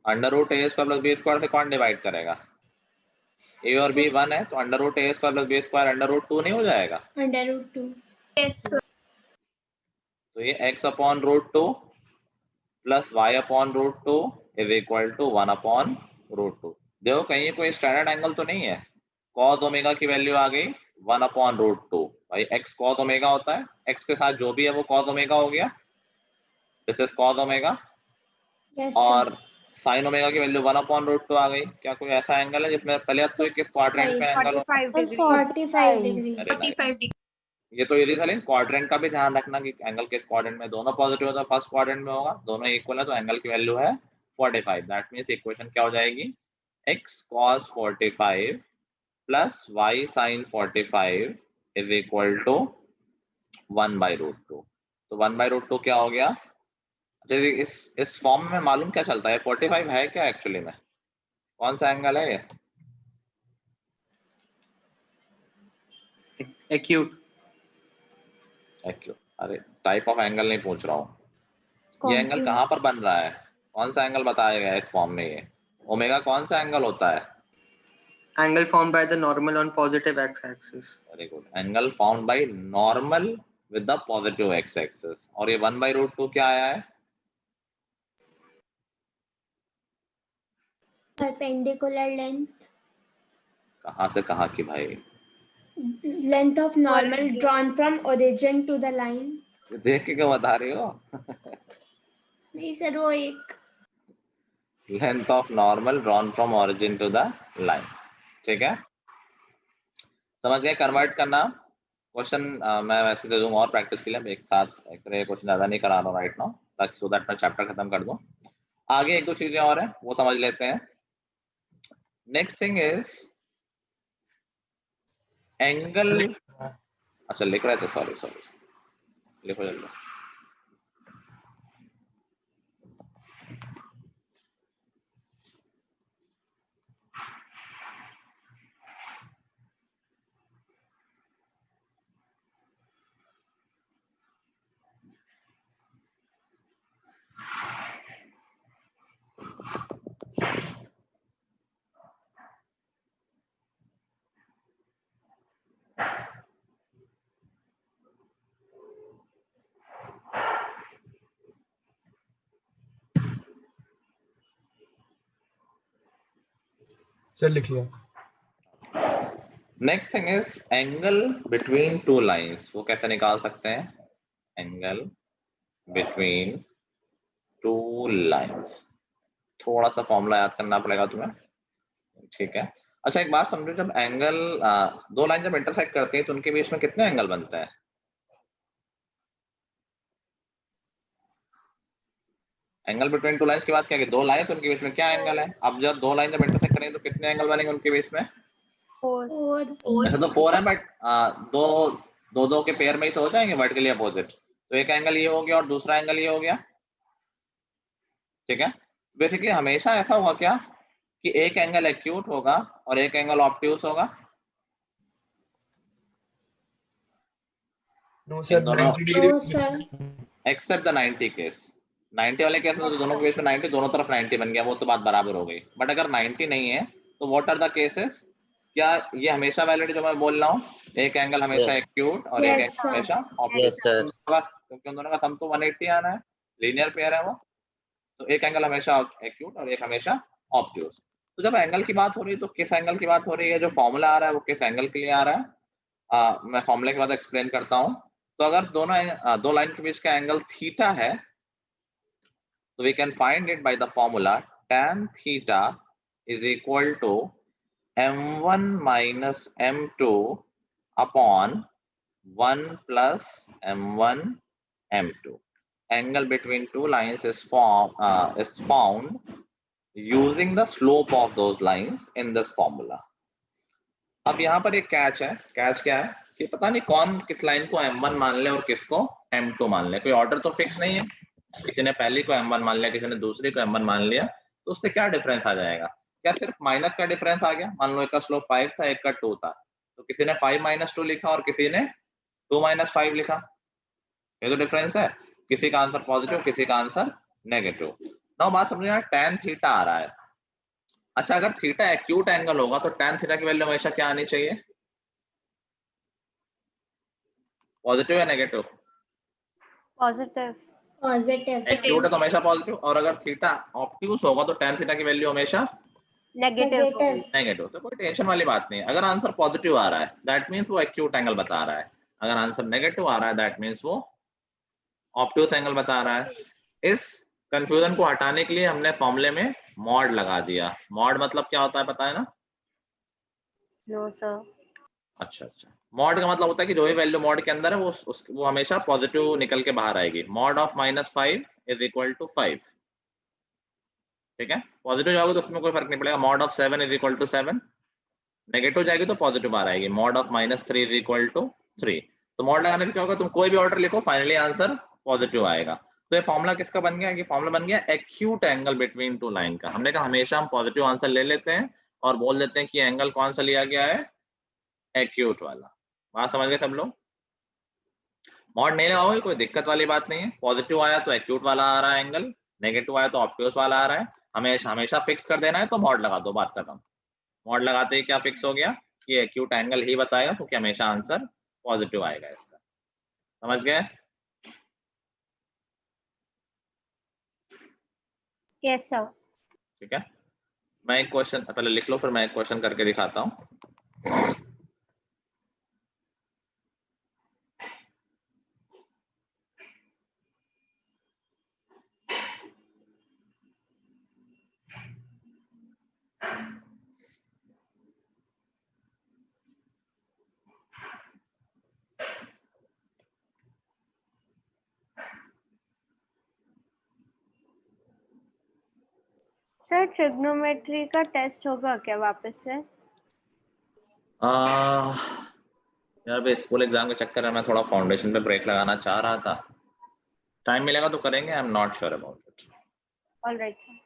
√a² + b² से कौन डिवाइड करेगा? a और b 1 है, तो √a² + b² √2 नहीं हो जाएगा? √2। Yes sir. तो ये x/√2 + y/√2 = 1/√2। देखो कहीं कोई स्टैंडर्ड एंगल तो नहीं है। cos ओमेगा की वैल्यू आ गई 1/√2। भाई x cos ओमेगा होता है, x के साथ जो भी है वो cos ओमेगा हो गया, दिस इज cos ओमेगा। और sin ओमेगा की वैल्यू 1/√2 आ गई। क्या कोई ऐसा एंगल है जिसमें पहले तो किस क्वाड्रेंट में एंगल हो? 45 डिग्री। Very nice. 45 डिग्री। ये तो इजी था, लेकिन क्वाड्रेंट का भी ध्यान रखना कि एंगल किस क्वाड्रेंट में। दोनों पॉजिटिव हो तो फर्स्ट क्वाड्रेंट में होगा, दोनों इक्वल है तो एंगल की वैल्यू है 45। दैट मींस इक्वेशन क्या हो जाएगी? x cos 45 + y sin 45 = 1/√2। तो 1/√2 क्या हो गया? अच्छा इस फॉर्म में मालूम क्या चलता है? 45 है क्या एक्चुअली में? कौन सा एंगल है ये? Acute. एक्यूट। अरे टाइप ऑफ एंगल नहीं पूछ रहा हूँ। ये एंगल कहाँ पर बन रहा है? कौन सा एंगल बताया गया है इस फॉर्म में? ये ओमेगा कौन सा एंगल होता है? Angle formed by the normal on positive x-axis. Very good. Angle found by normal with the positive x axis. और ये 1/√2 क्या आया है? perpendicular length कहाँ से कहाँ की भाई? length of normal drawn from origin to the line। देख के क्यों बता रही हो? नहीं सर वो एक length of normal drawn from origin to the line. ठीक है, समझ गए? कन्वर्ट करना। क्वेश्चन मैं वैसे दे दूंगा और प्रैक्टिस के लिए एक साथ, एक तरह क्वेश्चन ज्यादा नहीं करा रहा हूँ राइट नाउ, ताकि सो दैट मैं चैप्टर खत्म कर दूं। आगे एक दो चीजें और हैं वो समझ लेते हैं। Next thing is angle. अच्छा लिख रहे थे, सॉरी लिखो जल्दी। चल लिख लिया। Next thing is angle between two lines. वो कैसे निकाल सकते हैं? एंगल बिटवीन टू लाइंस, थोड़ा सा फॉर्मूला याद करना पड़ेगा तुम्हें। ठीक है, अच्छा एक बात समझो, जब एंगल दो लाइन जब इंटरसेक्ट करती हैं तो उनके बीच में कितने एंगल बनते हैं? एंगल बिटवीन टू लाइंस की बात क्या की? दो लाइन तो उनके बीच में क्या एंगल है? अब जब दो लाइन जब इंटरसेक्ट करेंगे तो कितने एंगल बनेंगे उनके बीच में? 4। ऐसे तो 4 है, बट दो के पेयर में ही तो हो जाएंगे वर्टिकली अपोजिट। तो एक एंगल ये हो गया और दूसरा एंगल ये हो गया, ठीक है। बेसिकली हमेशा ऐसा होगा क्या कि एक एंगल एक्यूट होगा और एक एंगल ऑब्ट्यूस होगा? नो सर, इन दोनों 90 degree No, sir. Except the 90 case. 90 वाले केस में तो दोनों केस में 90 दोनों तरफ 90 बन गया, वो तो बात बराबर हो गई। बट अगर 90 नहीं है तो व्हाट आर द केसेस? क्या ये हमेशा वैलिड जो मैं बोल रहा हूँ, एक एंगल हमेशा एक्यूट और एक Yes, एंगल sir. हमेशा ऑब्ट्यूस? क्योंकि उन दोनों का सम तो 180 आना है, लीनियर पेयर है वो। तो एक एंगल हमेशा एक्यूट और एक हमेशा ऑब्ट्यूस। तो जब एंगल की बात हो रही है तो किस एंगल की बात हो रही है? जो फॉर्मूला आ रहा है वो किस एंगल के लिए आ रहा है? मैं फॉर्मूले के बाद एक्सप्लेन करता हूँ। तो अगर दो लाइन के बीच का एंगल थीटा है तो we can find it by the formula tan theta is equal to m1 minus m2 upon 1 plus m1 m2. Angle between two lines is found using the slope of those lines in this formula. अब यहाँ पर एक कैच है। कैच क्या है कि पता नहीं कौन किस लाइन को m1 मान ले और किसको m2 मान ले। कोई ऑर्डर तो फिक्स नहीं है, किसी ने पहली को m1 मान लिया, किसी ने दूसरी को m1 मान लिया, तो उससे क्या डिफरेंस आ जाएगा? क्या सिर्फ माइनस का डिफरेंस आ गया? मान लो एक का स्लोप 5 था, एक का 2 था, तो किसी ने 5 माइनस 2 लिखा और किसी ने 2 माइनस 5 लिखा, ये तो डिफरेंस है। किसी का आंसर पॉजिटिव, किसी का आंसर नेगेटिव। नाउ बात समझना, tan थीटा आ रहा है। अच्छा, अगर थीटा एक्यूट एंगल होगा तो tan थीटा की वैल्यू हमेशा क्या आनी चाहिए? पॉजिटिव या नेगेटिव? पॉजिटिव। Positive. एक्यूट है तो हमेशा पॉजिटिव, और अगर थीटा ऑब्ट्यूस होगा तो tan थीटा की वैल्यू हमेशा नेगेटिव। Negative. नेगेटिव। तो कोई टेंशन वाली बात नहीं है। अगर आंसर पॉजिटिव आ रहा है दैट मींस वो एक्यूट एंगल बता रहा है, अगर आंसर नेगेटिव आ रहा है दैट मींस वो ऑब्ट्यूस एंगल बता रहा है। इस कंफ्यूजन को हटाने के लिए हमने फॉर्मूले में मॉड लगा दिया। मॉड मतलब क्या होता है पता है ना? No sir. अच्छा, मॉड का मतलब होता है कि जो भी वैल्यू मॉड के अंदर है वो हमेशा पॉजिटिव निकल के बाहर आएगी। Mod of -5 is equal to 5, ठीक है। पॉजिटिव जाओगे तो उसमें कोई फर्क नहीं पड़ेगा। Mod of 7 is equal to 7, negative जाएगी तो पॉजिटिव बाहर आएगी। Mod of -3 is equal to 3। तो मॉड लगाने से क्या होगा, तुम कोई भी ऑर्डर लिखो फाइनली आंसर पॉजिटिव आएगा। तो ये फॉर्मूला किसका बन गया? कि फॉर्मूला बन गया acute angle between to line का। हमने कहा हमेशा हम पॉजिटिव आंसर ले लेते हैं और बोल देते हैं कि एंगल कौन सा लिया गया है, एक्यूट वाला। बात समझ गए सब लोग? मॉड नहीं लगाओगे कोई दिक्कत वाली बात नहीं है। पॉजिटिव आया तो एक्यूट वाला आ रहा है एंगल, नेगेटिव आया तो ऑब्ट्यूस वाला आ रहा है। हमेशा हमेशा फिक्स कर देना है तो मॉड लगा दो, बात खत्म। मॉड लगाते ही क्या फिक्स हो गया कि एक्यूट एंगल ही बताएगा, क्योंकि हमेशा आंसर पॉजिटिव आएगा इसका। समझ गए? Yes sir. ठीक है, मैं एक क्वेश्चन पहले लिख लो, फिर मैं एक क्वेश्चन करके दिखाता हूँ। सर ट्रिग्नोमेट्री का टेस्ट होगा क्या वापस से? यार भाई स्कूल एग्जाम के चक्कर में मैं थोड़ा फाउंडेशन पे ब्रेक लगाना चाह रहा था। टाइम मिलेगा तो करेंगे, I am not sure about it. Alright sir.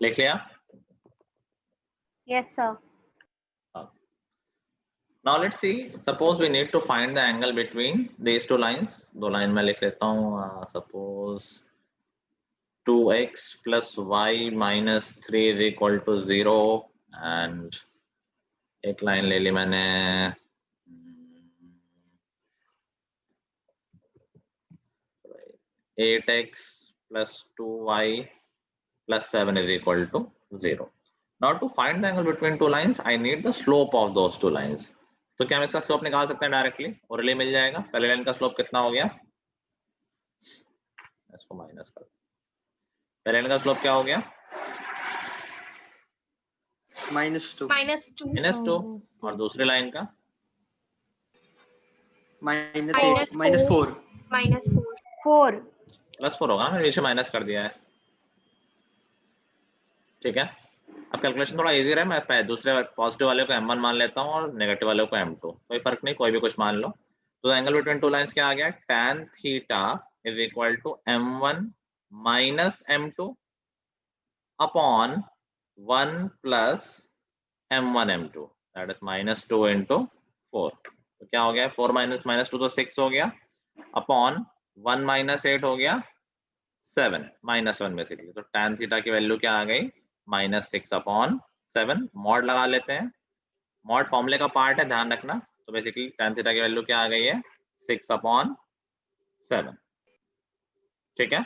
लिख लिया? Yes sir. Now let's see, suppose we need to find the angle between these two lines. दो लाइन में लिख लेता हूँ। suppose 2x plus y minus 3 is equal to 0, and एक लाइन ले ली मैंने 8x plus 2y plus 7 is equal to 0. Now to find the angle between two lines, I need the slope of those two lines. तो क्या हम इसका स्लोप निकाल सकते हैं डायरेक्टली? ओरली मिल जाएगा. पहले लाइन का स्लोप कितना हो गया? इसको माइनस कर. पहले लाइन का स्लोप क्या हो गया? -2 -2. और दूसरी लाइन का -4 4 +4 होगा. मैंने नीचे माइनस कर दिया है. ठीक है. अब कैलकुलेशन थोड़ा इजी रहा है. मैं दूसरे पॉजिटिव वाले को m1 मान लेता हूँ और नेगेटिव वाले को m2. कोई फर्क नहीं, कोई भी कुछ मान लो. तो एंगल बिटवीन टू लाइंस क्या आ गया? tan theta is equal to m1 minus m2 upon 1 plus m1 m2, that is -2 into 4. तो क्या हो गया? 4 माइनस -2 तो 6 हो गया, अपॉन 1 माइनस 8 हो गया 7, -1 बेसिकली. तो tan थीटा की वैल्यू क्या आ गई? -6 अपॉन 7. मॉड लगा लेते हैं. मॉड फॉर्मूले का पार्ट है, ध्यान रखना. तो बेसिकली tan थीटा की वैल्यू क्या आ गई है? 6 अपॉन 7. ठीक है.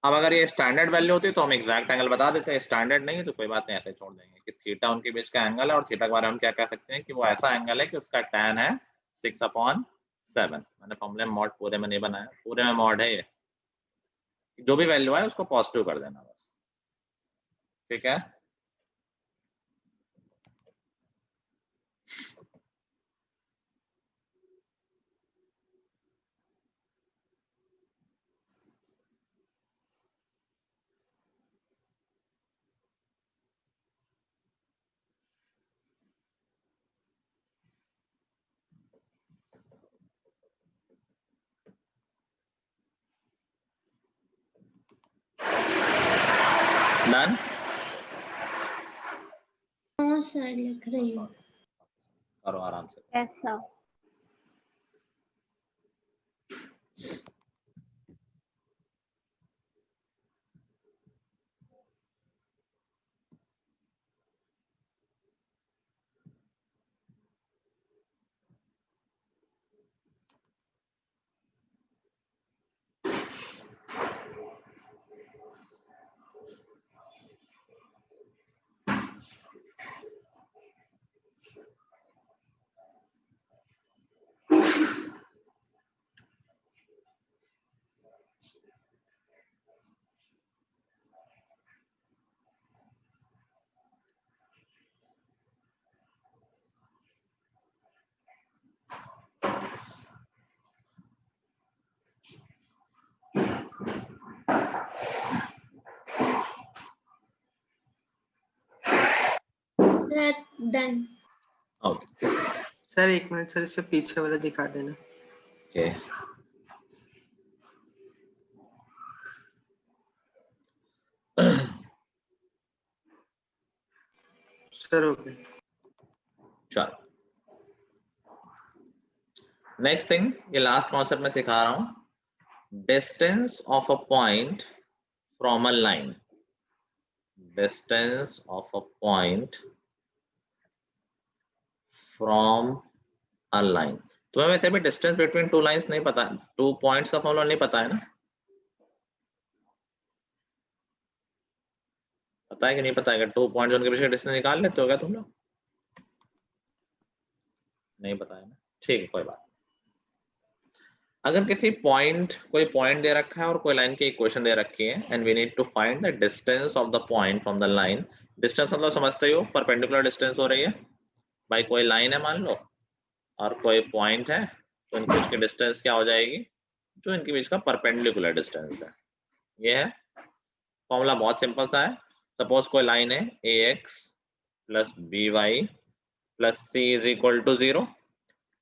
अब अगर ये स्टैंडर्ड वैल्यू होती तो हम एग्जैक्ट एंगल बता देते हैं. स्टैंडर्ड नहीं है तो कोई बात नहीं, ऐसे छोड़ देंगे कि थीटा उनके बीच का एंगल है और थीटा के बारे में हम क्या कह सकते हैं कि वो ऐसा एंगल है कि उसका tan है 6 अपॉन 7. मैंने फॉर्मूले में मॉड पूरे में नहीं बनाया, पूरे में मॉड है ये. जो भी वैल्यू है उसको पॉजिटिव कर देना बस. ठीक है. डन. हाँ सर लिख रही हूँ. करो आराम से. ऐसा sir done. Okay. Sir 1 minute sir, इससे पीछे वाला दिखा देना. ओके. Sir okay. चलो नेक्स्ट थिंग, ये लास्ट कॉन्सेप्ट में सिखा रहा हूं. Distance of a point from a line. Distance of a point from a line. तुम्हें वैसे भी डिस्टेंस बिटवीन टू लाइंस नहीं पता, टू पॉइंट्स का फॉर्मूला नहीं पता है ना? पता है कि नहीं पता है? 2 पॉइंट्स उनके बीच का डिस्टेंस निकाल लेते हो क्या तुम लोग? नहीं पता है ना? ठीक है, कोई बात. अगर किसी पॉइंट, कोई पॉइंट दे रखा है और कोई लाइन की इक्वेशन दे रखी है and we need to find the distance of the point from the line. Distance मतलब समझते हो, परपेंडिकुलर डिस्टेंस हो रही है भाई. कोई लाइन है मान लो और कोई पॉइंट है, तो इनके बीच की डिस्टेंस क्या हो जाएगी? जो इनके बीच का परपेंडिकुलर डिस्टेंस है. ये है फॉर्मूला, बहुत सिंपल सा है. सपोज कोई लाइन है ax plus by plus c is equal to 0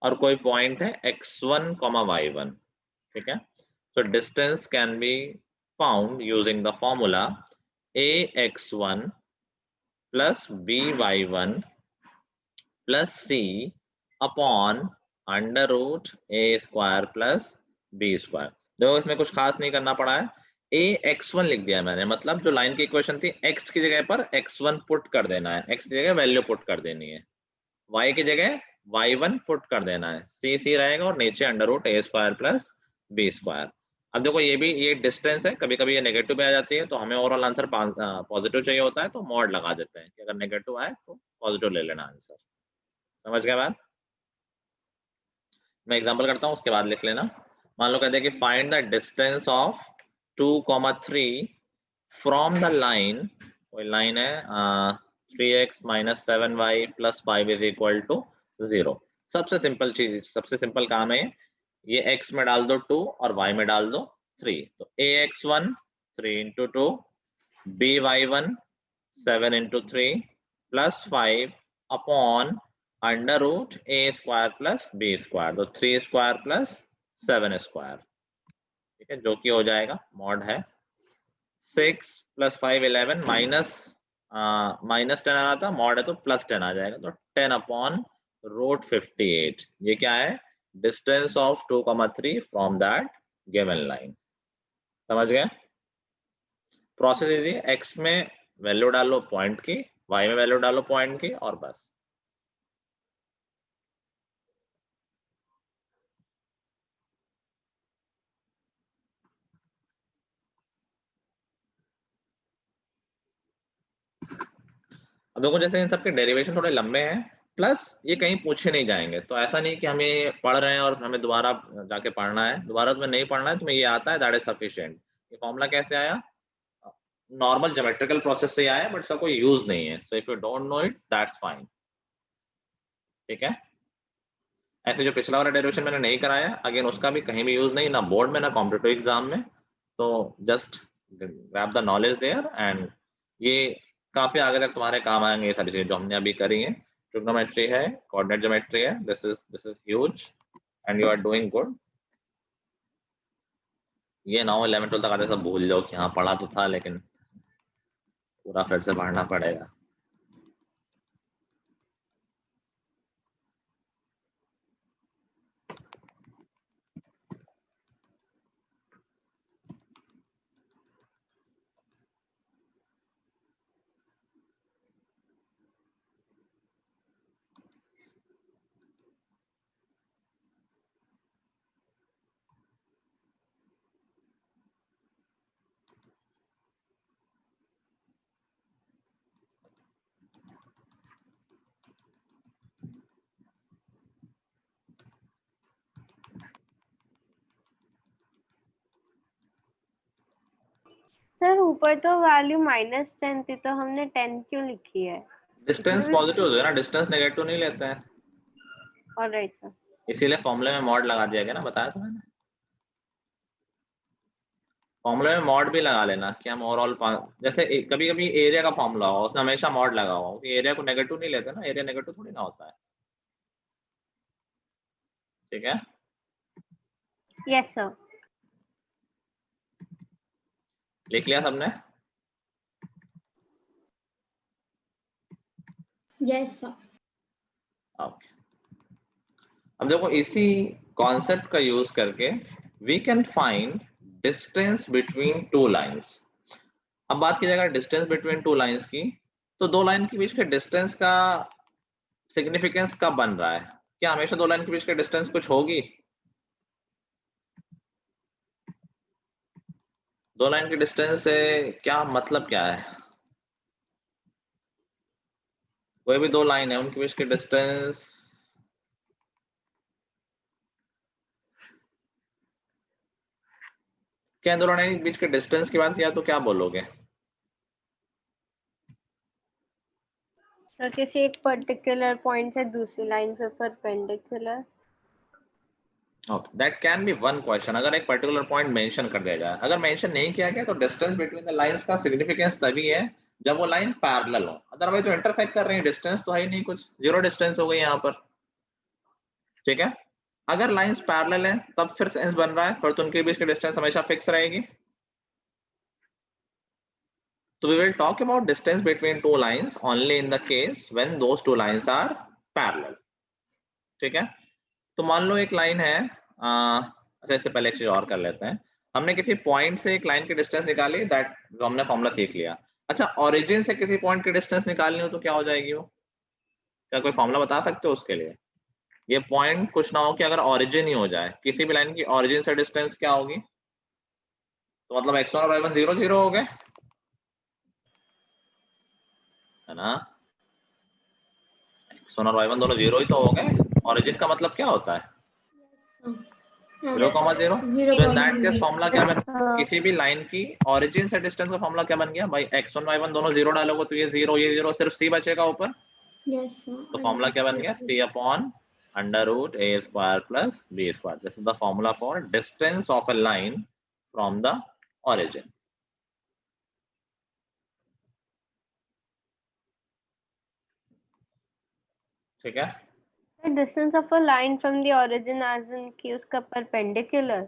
और कोई पॉइंट है x1, y1. ठीक है. So distance can be found using the formula ax1 plus by1 plus c upon under root a square plus b square. देखो इसमें कुछ खास नहीं करना पड़ा है. ax1 लिख दिया मैंने, मतलब जो लाइन की इक्वेशन थी x की जगह पर x1 पुट कर देना है, x की जगह वैल्यू पुट कर देनी है, y की जगह y1 पुट कर देना है, c रहेगा और नीचे under root a square plus b square. अब देखो ये डिस्टेंस है, कभी कभी ये नेगेटिव पे आ जाती है, तो हमें ओवरऑल आंसर पॉजिटिव चाहिए होता है, तो मॉड लगा देते हैं कि अगर नेगेटिव आए तो पॉजिटिव ले लेना आंसर। समझ गए बात? मैं एग्जांपल करता हूँ, उसके बाद लिख लेना। मान लो कहते हैं कि find the distance of 2,3 from the line, कोई लाइन है 3x - 7y + 5 = 0। सबसे सिंपल चीज, सबसे सिंपल काम है ये x में डाल दो 2 और y में डाल दो 3, तो ax1 3 × 2, by1 7 × 3 + 5 upon √a² + b², तो 3² + 7², ठीक है, जो कि हो जाएगा मॉड है 6 + 5 11 -10 आ रहा था, मॉड है तो +10 आ जाएगा, तो 10 अपॉन √58। ये क्या है? Distance of 2,3 from that given line. समझ गए? प्रोसेस इजी, x में वैल्यू डालो पॉइंट की, y में वैल्यू डालो पॉइंट की, और बस। अब देखो जैसे इन सबके डेरिवेशन थोड़े लंबे हैं, प्लस ये कहीं पूछे नहीं जाएंगे, तो ऐसा नहीं कि हम ये पढ़ रहे हैं और हमें दोबारा जाके पढ़ना है, दोबारा तुम्हें नहीं पढ़ना है, तुम्हें ये आता है, दैट इज सफिशिएंट। ये फॉर्मूला कैसे आया? नॉर्मल ज्योमेट्रिकल प्रोसेस से आया, बट इसका कोई यूज नहीं है, so if you don't know it that's fine. ठीक है, ऐसे जो पिछला वाला डेरिवेशन मैंने नहीं कराया, अगेन उसका भी कहीं भी यूज नहीं, ना बोर्ड में ना कॉम्पिटिटिव एग्जाम में, तो just grab the knowledge there, and ये काफी आगे तक तुम्हारे काम आएंगे, ये सारी चीजें जो हमने अभी करी है। ट्रिग्नोमेट्री है, कोऑर्डिनेट ज्योमेट्री है, this is huge and you are doing good. ये ना हो 11 12 तक आते सब भूल जाओ कि हाँ पढ़ा तो था, लेकिन पूरा फिर से पढ़ना पड़ेगा। सर ऊपर तो वैल्यू -10 थी, तो हमने 10 क्यों लिखी है? डिस्टेंस पॉजिटिव हो ना, डिस्टेंस नेगेटिव नहीं लेते हैं, ऑलराइट सर। इसीलिए फॉर्मूले में मॉड लगा दिया गया ना, बताया था मैंने। फॉर्मूले में मॉड भी लगा लेना कि हम ओवरऑल, जैसे कभी कभी एरिया का फॉर्मूला हो उसमें हमेशा मॉड लगा हुआ हो, कि एरिया को नेगेटिव नहीं लेते ना, एरिया नेगेटिव थोड़ी ना होता है। ठीक है, यस सर। लिख लिया सबने? Yes, sir. ओके, अब देखो इसी कॉन्सेप्ट का यूज करके we can find distance between two lines. अब बात की जाएगा डिस्टेंस बिटवीन टू लाइंस की, तो दो लाइन के बीच के डिस्टेंस का सिग्निफिकेंस कब बन रहा है? क्या हमेशा दो लाइन के बीच के डिस्टेंस कुछ होगी? दो लाइन के डिस्टेंस से क्या मतलब क्या है? कोई भी दो लाइन है उनके बीच के डिस्टेंस, क्या दो लाइन के बीच के डिस्टेंस की बात किया तो क्या बोलोगे? तो किसी एक पर्टिकुलर पॉइंट से दूसरी लाइन पे perpendicular. Okay, that can be one question, अगर एक पर्टिकुलर पॉइंट मेंशन कर दिया जाए। अगर मेंशन नहीं किया गया तो डिस्टेंस बिटवीन द लाइंस का सिग्निफिकेंस तभी है जब वो लाइन पैरेलल हो, अदरवाइज तो इंटरसेक्ट कर रही है, डिस्टेंस तो है ही नहीं, कुछ जीरो डिस्टेंस हो गई यहाँ पर। ठीक है, अगर लाइंस पैरेलल है तब फिर सेंस बन रहा है, फिर तो उनके बीच की डिस्टेंस हमेशा फिक्स रहेगी। तो we will talk about distance between two lines only in the case when those two lines are parallel. ठीक है, तो मान लो एक लाइन है, अच्छा इससे पहले एक चीज और कर लेते हैं। हमने किसी पॉइंट से एक लाइन की डिस्टेंस निकाली, दैट जो हमने फॉर्मूला सीख लिया। अच्छा, ओरिजिन से किसी पॉइंट की डिस्टेंस निकालनी हो तो क्या हो जाएगी वो? क्या कोई फॉर्मूला बता सकते हो उसके लिए? ये पॉइंट कुछ ना हो कि अगर ओरिजिन ही हो जाए, किसी भी लाइन की ओरिजिन से डिस्टेंस क्या होगी? तो मतलब x1 और y1 0 0 हो गए, है ना? x1 और y1 दोनों 0 ही तो हो गए। ओरिजिन का मतलब क्या होता है? 0,0। तो इन दैट केस फॉर्मूला क्या बन, किसी भी लाइन की ओरिजिन से डिस्टेंस का फॉर्मूला क्या बन गया भाई? x1 y1 दोनों 0 डालोगे तो ये 0, सिर्फ c बचेगा ऊपर। तो फॉर्मूला क्या बन गया? c upon under root a square plus b square. This is the formula for distance of a line from the origin. ठीक है? The distance of a line from the origin as in कि उसका perpendicular.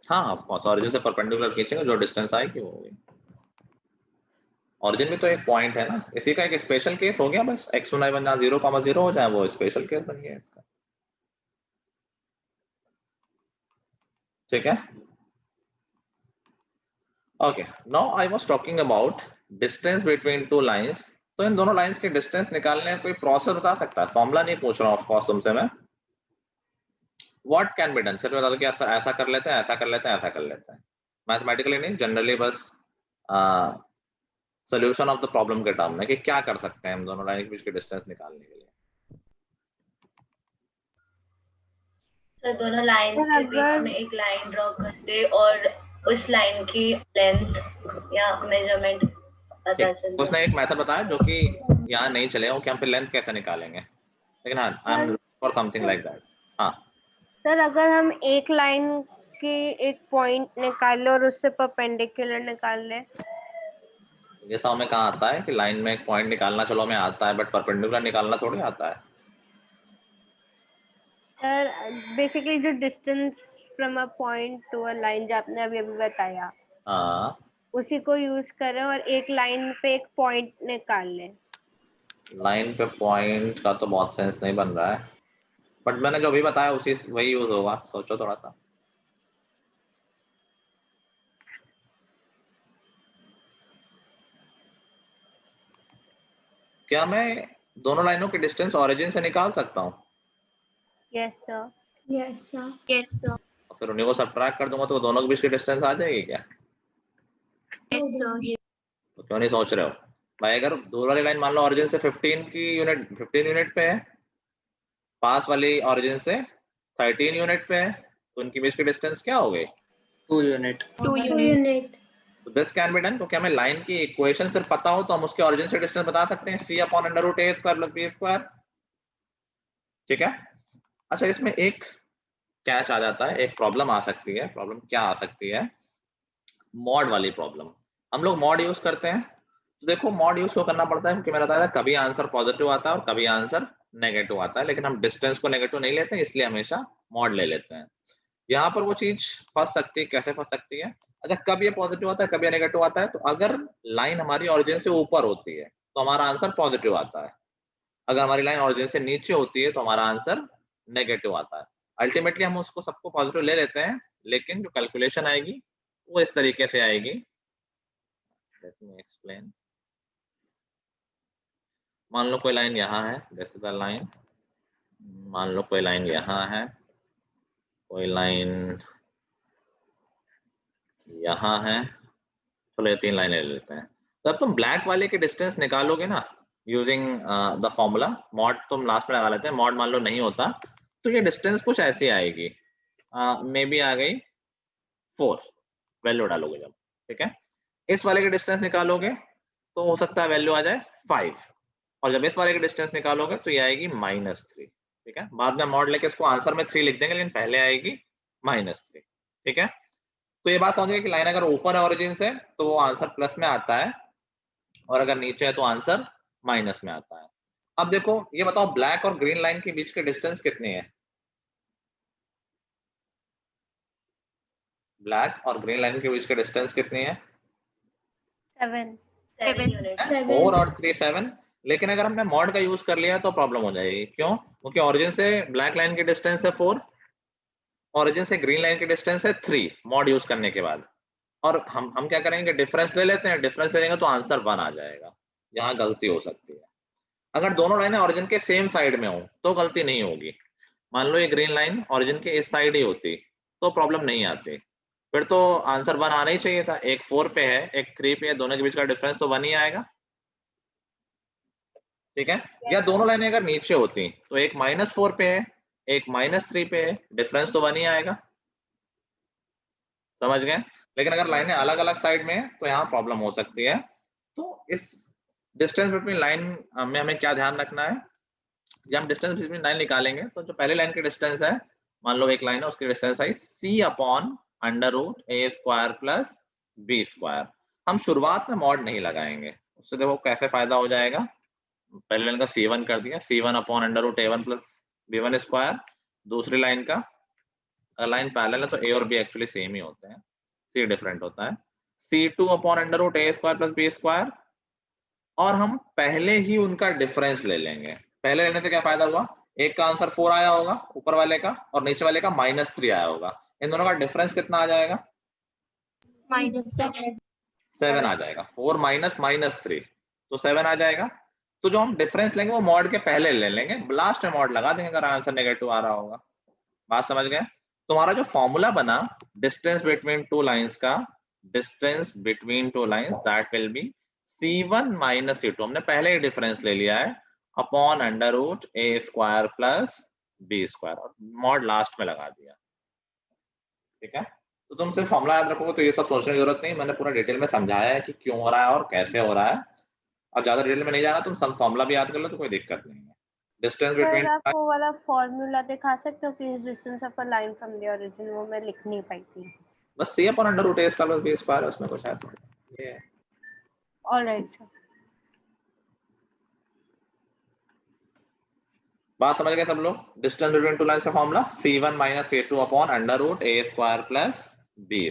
हाँ ऑफ कोर्स, ओरिजिन से परपेंडिकुलर खींचेंगे, जो डिस्टेंस आएगी वो होगी। ओरिजिन भी तो एक पॉइंट है ना, इसी का एक स्पेशल केस हो गया बस। x1 y1 जहाँ 0,0 हो जाए वो स्पेशल केस बन गया इसका। ठीक है? Okay, now I was talking about distance between two lines. तो इन दोनों लाइंस के डिस्टेंस निकालने का कोई प्रोसेस बता सकता है? फॉर्मूला नहीं पूछ रहा हूं ऑफ कोर्स तुमसे मैं। What can be done? सिर्फ बता दो कि ऐसा कर लेते हैं, ऐसा कर लेते हैं, ऐसा कर लेते हैं। मैथमेटिकली नहीं, जनरली बस सॉल्यूशन ऑफ द प्रॉब्लम के टर्म में कि क्या कर सकते हैं हम दोनों लाइन के बीच के डिस्टेंस निकालने के लिए। तो दोनों लाइन के बीच में एक लाइन ड्रॉ कर दे और उस लाइन की लेंथ या मेजरमेंट पता चले। उसने एक मेथड बताया जो कि यहाँ नहीं चलेगा, कि हम पे लेंथ कैसे निकालेंगे, लेकिन हाँ I am for something like that. हाँ सर, अगर हम एक लाइन की एक पॉइंट निकाल ले और उससे परपेंडिकुलर निकाल ले, ये सब में कहाँ आता है कि लाइन में एक पॉइंट निकालना चलो हमें आता है, बट परपेंडिकुलर निकालना थोड़ी आता है। सर बेसिकली जो distance from a point to a line जो आपने अभी बताया, हाँ उसी को यूज करें और एक लाइन पे एक पॉइंट निकाल ले। लाइन पे पॉइंट का तो बहुत सेंस नहीं बन रहा है, बट मैंने जो भी बताया उसी वही यूज होगा। सोचो थोड़ा सा। क्या मैं दोनों लाइनों की डिस्टेंस ओरिजिन से निकाल सकता हूँ? Yes sir. Yes, sir. Yes, sir. फिर उन्हीं को सब्ट्रैक्ट कर दूंगा तो दोनों के बीच की डिस्टेंस आ जाएगी क्या? Yes, sir. तो क्यों नहीं सोच रहे हो भाई? अगर दूर वाली लाइन मान लो ओरिजिन से 15 यूनिट पे है, पास वाली ओरिजिन से 13 यूनिट पे है, तो उनकी बीच की डिस्टेंस क्या हो गई? 2 यूनिट। 2 2 units. unit. तो दिस कैन बी डन। तो क्या हमें लाइन की इक्वेशन सिर्फ पता हो तो हम उसके ओरिजिन से डिस्टेंस बता सकते हैं? c upon under root a square plus b square. ठीक है? अच्छा, इसमें एक कैच आ जाता है, एक प्रॉब्लम आ सकती है। प्रॉब्लम क्या आ सकती है? मॉड वाली प्रॉब्लम। हम लोग मॉड यूज करते हैं, तो देखो मॉड यूज क्यों करना पड़ता है? क्योंकि मेरा बताया था कभी आंसर पॉजिटिव आता है और कभी आंसर नेगेटिव आता है, लेकिन हम डिस्टेंस को नेगेटिव नहीं लेते, इसलिए हमेशा मॉड ले लेते हैं। यहाँ पर वो चीज फंस सकती है। कैसे फंस सकती है? अच्छा, कब ये पॉजिटिव आता है, कब ये नेगेटिव आता है? तो अगर लाइन हमारी ओरिजिन से ऊपर होती है तो हमारा आंसर पॉजिटिव आता है, अगर हमारी लाइन ओरिजिन से नीचे होती है तो हमारा आंसर नेगेटिव आता है। अल्टीमेटली हम उसको सबको पॉजिटिव ले लेते हैं, लेकिन जो कैलकुलेशन आएगी वो इस तरीके से आएगी। Let me explain. मान लो कोई लाइन यहाँ है, दिस इज द लाइन। मान लो कोई लाइन यहाँ है, कोई लाइन यहाँ है। चलो ये 3 लाइनें ले लेते हैं। तो अब तुम ब्लैक वाले के डिस्टेंस निकालोगे ना यूजिंग द फॉर्मूला मॉड, तुम लास्ट में लगा लेते हैं। मॉड मान लो नहीं होता तो ये डिस्टेंस कुछ ऐसी आएगी, मे बी आ गई 4, वैल्यू डालोगे जब। ठीक है? इस वाले के डिस्टेंस निकालोगे तो हो सकता है वैल्यू आ जाए 5, और जब इस वाले के डिस्टेंस निकालोगे तो ये आएगी -3। ठीक है? बाद में मॉड लेके इसको आंसर में 3 लिख देंगे, लेकिन पहले आएगी -3। ठीक है? तो ये बात समझ गए कि लाइन अगर ऊपर है ओरिजिन से तो वो आंसर प्लस में आता है, और अगर नीचे है तो आंसर माइनस में आता है। अब देखो ये बताओ, ब्लैक और ग्रीन लाइन के बीच की डिस्टेंस कितनी है? ब्लैक और ग्रीन लाइन के बीच की डिस्टेंस कितनी है? 7 यूनिट। 4 और 3 7। लेकिन अगर हमने मॉड का यूज कर लिया तो प्रॉब्लम हो जाएगी। क्यों? क्योंकि ओरिजिन से ब्लैक लाइन की डिस्टेंस है 4, ओरिजिन से ग्रीन लाइन की डिस्टेंस है 3 मॉड यूज करने के बाद। और हम क्या करेंगे, डिफरेंस ले लेते हैं। डिफरेंस ले लेंगे तो आंसर 1 आ जाएगा। यहाँ गलती हो सकती है। अगर दोनों लाइनें ओरिजिन के सेम साइड में हो तो गलती नहीं होगी। मान लो ये ग्रीन लाइन ओरिजिन के इस साइड ही होती तो प्रॉब्लम नहीं आती, फिर तो आंसर 1 आना ही चाहिए था। एक 4 पे है, एक 3 पे है, दोनों के बीच का डिफरेंस तो 1 ही आएगा। ठीक है, या दोनों लाइनें अगर नीचे होती तो एक -4 पे है, एक -3 पे है, डिफरेंस तो 1 ही आएगा। समझ गए? लेकिन अगर लाइनें अलग अलग साइड में है तो यहाँ प्रॉब्लम हो सकती है। तो इस डिस्टेंस बिटवीन लाइन में हमें क्या ध्यान रखना है, जब हम डिस्टेंस बिटवीन लाइन निकालेंगे तो जो पहले लाइन की डिस्टेंस है, मान लो एक लाइन है, उसकी डिस्टेंस आई c/√a² प्लस b²। हम शुरुआत में मॉड नहीं लगाएंगे, उससे देखो कैसे फायदा हो जाएगा। पहले लाइन का c1 कर दिया, c1/√a1 प्लस b1²। दूसरी लाइन का, अगर लाइन पैरेलल है तो a और b एक्चुअली सेम ही होते हैं, c डिफरेंट होता है, c2/√a² प्लस b²। और हम पहले ही उनका डिफरेंस ले लेंगे। पहले लेने से क्या फायदा हुआ, एक का आंसर 4 आया होगा ऊपर वाले का, और नीचे वाले का -3 आया होगा। इन दोनों का डिफरेंस कितना आ जाएगा, -7 आ जाएगा। 4 माइनस -3 तो 7 आ जाएगा। तो जो हम डिफरेंस लेंगे वो मॉड के पहले ले लेंगे, लास्ट में मॉड लगा देंगे अगर आंसर नेगेटिव आ रहा होगा। बात समझ गए? तुम्हारा जो फॉर्मूला बना डिस्टेंस बिटवीन टू लाइंस का, distance between two lines, that will be c1 minus c2, हमने पहले ही डिफरेंस ले लिया है, अपॉन √a² प्लस b², और मॉड लास्ट में लगा दिया। ठीक है, तो तुम सिर्फ फॉर्मूला याद रखोगे तो ये सब सोचने की जरूरत नहीं। मैंने पूरा डिटेल में समझाया है कि क्यों हो रहा है और कैसे हो रहा है, और ज्यादा डिटेल में नहीं जाना। तुम सब फॉर्मूला भी याद कर लो तो कोई दिक्कत नहीं है। डिस्टेंस बिटवीन, आप वो वाला फॉर्मूला दिखा सकते हो please, distance of a line from the origin, वो मैं लिख नहीं पाई थी। बस c/√a² प्लस b², उसमें कुछ है तो ये। Alright sir. बात समझ गए सब लोग? डिस्टेंस बिटवीन टू लाइंस का formula c1 minus c2 upon √a² plus b²।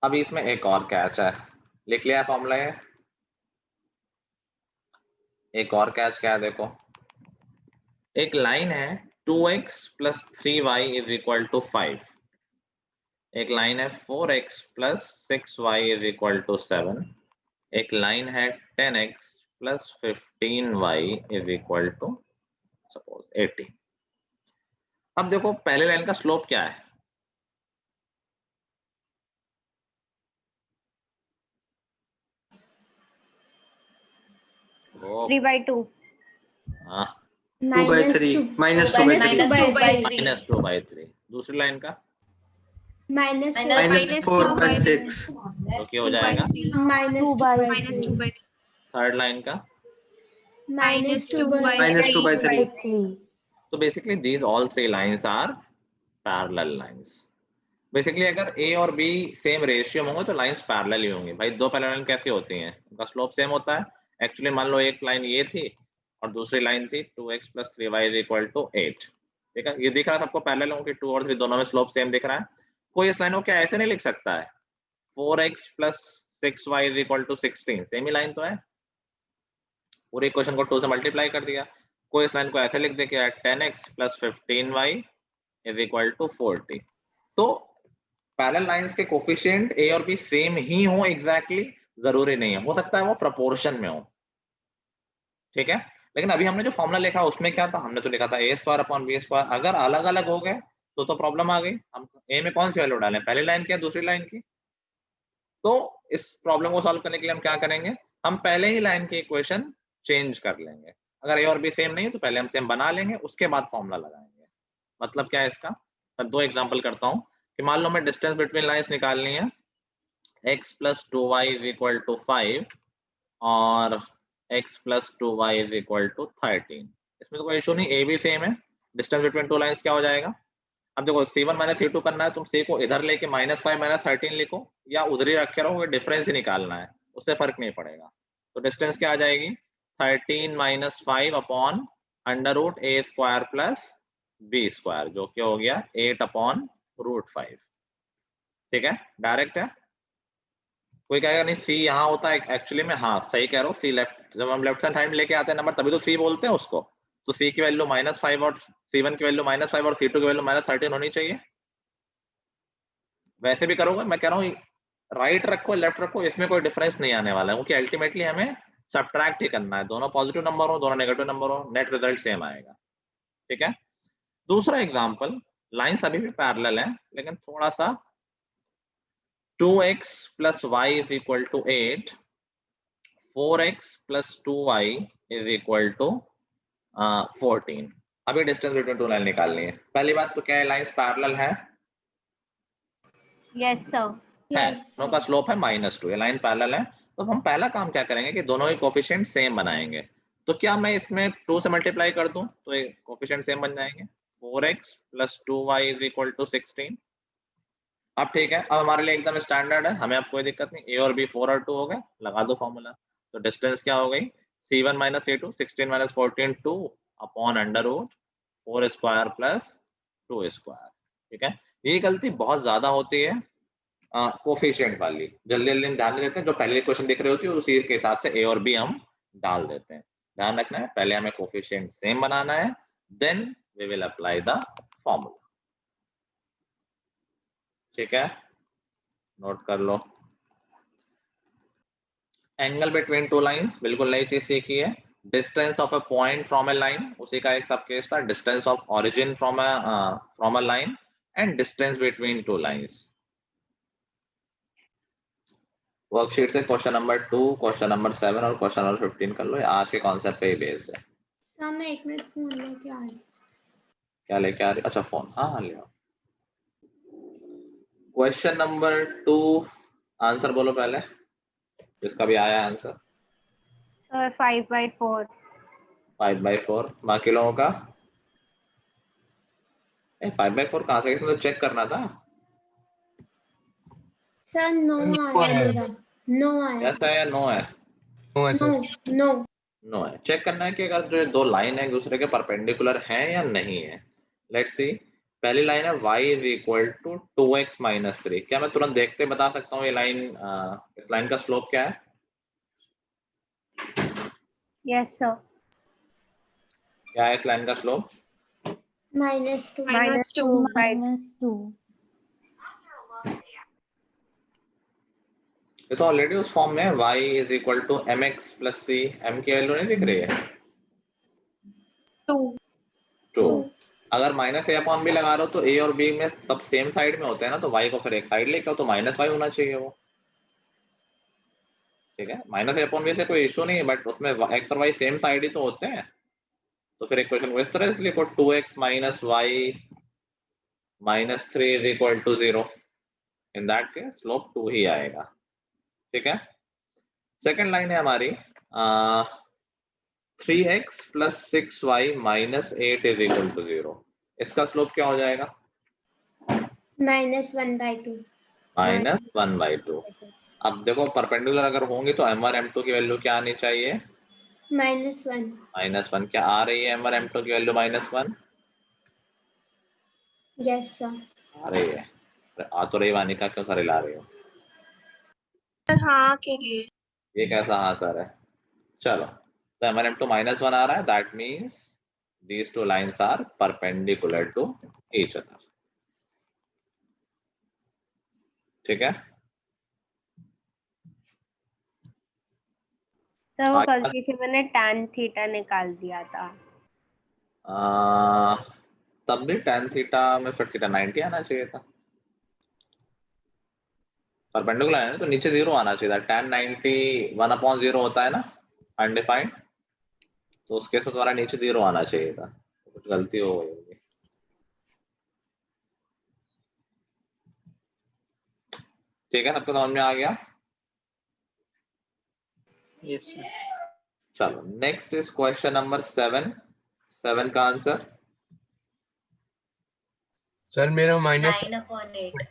अभी इसमें एक और कैच है, लिख लिया फॉर्मूला है। एक और कैच क्या है देखो, एक लाइन है 2x plus 3y is equal to 5, एक लाइन है 4x plus 6y is equal to 7, एक लाइन है 10x plus 15y is equal to suppose 18। अब देखो पहले लाइन का स्लोप क्या है, वो 3/2 हाँ -2/3। दूसरी लाइन का -4/6। तो क्या हो जाएगा, -2/3। थर्ड लाइन का -2/3। तो basically these all three lines are parallel lines. Basically अगर a और b सेम रेशियो में होंगे तो लाइंस पैरेलल ही होंगी। भाई दो पैरेलल लाइन कैसी होती हैं, उनका स्लोप सेम होता है। एक्चुअली मान लो एक लाइन ये थी और दूसरी लाइन थी 2x plus 3y is equal to 8। ठीक है, ये दिख रहा है सबको पैरेलल होंगे, 2 और 3 दोनों में स्लोप सेम दिख रहा है। कोई इस लाइन को क्या ऐसे नहीं लिख सकता है 4x plus 6y is equal to 16, same ही लाइन तो है, पूरे इक्वेशन को 2 से मल्टीप्लाई कर दिया। कोई इस लाइन को ऐसे लिख दे कि 10x plus 15y is equal to 40। तो पैरेलल लाइंस के कोफिशिएंट a और b सेम ही हो एग्जैक्टली जरूरी नहीं है, हो सकता है वो प्रोपोर्शन में हो। ठीक है, लेकिन अभी हमने जो फॉर्मूला लिखा उसमें क्या था, हमने तो लिखा था a² अपॉन b²। अगर अलग अलग हो गए तो प्रॉब्लम आ गई। हम a में कौन सी वैल्यू डालें, पहले लाइन की या दूसरी लाइन की? तो इस प्रॉब्लम को सॉल्व करने के लिए हम क्या करेंगे, हम पहले ही लाइन की इक्वेशन चेंज कर लेंगे। अगर a और b सेम नहीं है तो पहले हम सेम बना लेंगे, उसके बाद फॉर्मूला लगाएंगे। मतलब क्या है इसका, मैं 2 एग्जांपल करता हूं कि मान लो मैं डिस्टेंस बिटवीन लाइंस निकालनी है, x plus 2y is equal to 5 और x plus 2y is equal to 13। इसमें तो कोई इशू नहीं, a भी सेम है। डिस्टेंस बिटवीन टू लाइंस क्या हो जाएगा, अब देखो c1 माइनस c2 करना है, तुम c को इधर लेके -5 माइनस 13 लिखो या उधर ही रखे रहो, डिफरेंस ही निकालना है, उससे फर्क नहीं पड़ेगा। तो डिस्टेंस क्या आ जाएगी 13 minus 5 upon √a² plus b², जो कि हो गया 8 अपॉन √5। ठीक है, डायरेक्ट है। कोई कहेगा नहीं c यहाँ होता है एक्चुअली में, हाँ सही कह रहा हूँ, c लेफ्ट, जब हम लेफ्ट साइड लेके आते हैं नंबर तभी तो c बोलते हैं उसको। तो c की वैल्यू -5 और c1 की वैल्यू -5 और c2 की वैल्यू -13 होनी चाहिए। वैसे भी करोगे, मैं कह रहा हूँ राइट रखो लेफ्ट रखो, इसमें कोई डिफरेंस नहीं आने वाला है, क्योंकि अल्टीमेटली हमें सब्ट्रैक्ट ही करना है, दोनों पॉजिटिव नंबर हो दोनों नेगेटिव नंबर हो, नेट रिजल्ट सेम आएगा। ठीक है, दूसरा एग्जांपल, लाइंस अभी भी पैरेलल है लेकिन थोड़ा सा 2x plus y is equal to 8, 4x plus 2y is equal to 14। अभी डिस्टेंस बिटवीन टू लाइन निकालनी है। पहली बात तो क्या है, लाइंस पैरेलल है? Yes sir. दोनों का स्लोप है -2, ये लाइन पैरेलल है। तो हम पहला काम क्या करेंगे कि दोनों ही कोफिशिएंट सेम बनाएंगे। तो क्या मैं इसमें 2 से मल्टीप्लाई कर दूं तो ये कोफिशिएंट सेम बन जाएंगे। 4x plus 2y is equal to 16। अब ठीक है, अब हमारे लिए एकदम स्टैंडर्ड है, हमें अब कोई दिक्कत नहीं, a और b 4 और 2 हो गए, लगा दो फॉर्मूला। तो डिस्टेंस क्या हो गई, c1 minus c2, 16 minus 14 2 upon under root 4 square plus 2 square. ठीक है, ये गलती बहुत ज्यादा होती है कोफिशिएंट वाली, जल्दी जल्दी ध्यान नहीं देते, जो पहले क्वेश्चन दिख रही होती है उसी के हिसाब से a और b हम डाल देते हैं। ध्यान रखना है, पहले हमें कोफिशिएंट सेम बनाना है, then we will apply the formula. ठीक है, नोट कर लो। एंगल बिटवीन टू लाइंस, बिल्कुल नई चीज सीखी है। Distance of a point from a line, उसी का एक सब केस था, distance of origin from a line and distance between two lines. Worksheet से क्वेश्चन नंबर 2, क्वेश्चन नंबर 7 और क्वेश्चन नंबर 15 कर लो, आज के कॉन्सेप्ट पे ही बेस्ड है। सर मैं 1 मिनट फोन लेके आ रही। क्या लेके आ रही? अच्छा फोन, हाँ ले आओ। क्वेश्चन नंबर 2 आंसर बोलो पहले, जिसका भी आया आंसर। सर 5/4। 5/4, बाकी लोगों का 5/4 कहाँ से, तो चेक करना था। सर 9 आया मेरा, 9 आया। कैसा है, 9 है? नो है। चेक करना है कि अगर जो दो लाइन है एक दूसरे के परपेंडिकुलर हैं या नहीं है। लेट्स सी, पहली लाइन है y is equal to 2x minus 3। क्या मैं तुरंत देखते बता सकता हूँ ये लाइन, इस लाइन का स्लोप क्या है? Yes sir. क्या है इस लाइन का स्लोप? -2 ये तो ऑलरेडी उस फॉर्म में है, y is equal to mx plus c। m की वैल्यू नहीं दिख रही है? 2। अगर माइनस a अपॉन b लगा रहे हो तो a और b में सब सेम साइड में होते हैं ना, तो y को फिर एक साइड लेके आओ, तो -y होना चाहिए वो। ठीक है, माइनस a अपॉन b से कोई इशू नहीं है, बट उसमें x और y सेम साइड ही तो होते हैं। तो फिर इक्वेशन को इस तरह से लिखो, 2x minus y minus 3 is equal to 0। In that case slope 2 ही आएगा। ठीक है, सेकंड लाइन है हमारी 3x plus 6y minus 8 is equal to 0। इसका स्लोप क्या हो जाएगा? -1/2। -1/2। अब देखो परपेंडिकुलर अगर होंगे तो m1 m2 की वैल्यू क्या आनी चाहिए? -1। -1। क्या आ रही है m1 m2 की वैल्यू -1? Yes sir. आ रही है। आ तो रही वानिका, क्यों सारे ला रही हो? हाँ के लिए। ये कैसा हाँ सर है? चलो, तो m1 m2 -1 आ रहा है, that means these two lines are perpendicular to each other। ठीक है, सर वो गलती से मैंने tan थीटा निकाल दिया था। तब भी tan थीटा में फिर थीटा 90 आना चाहिए था। परपेंडिकुलर है ना, तो नीचे 0 आना चाहिए था। tan 90 1/0 होता है ना, अनडिफाइंड, तो उस केस में तुम्हारा नीचे 0 आना चाहिए था, कुछ गलती हो गई होगी। ठीक है, सबको समझ में आ गया? Yes sir. चलो, नेक्स्ट इज क्वेश्चन नंबर 7। 7 का आंसर। सर मेरा -9/8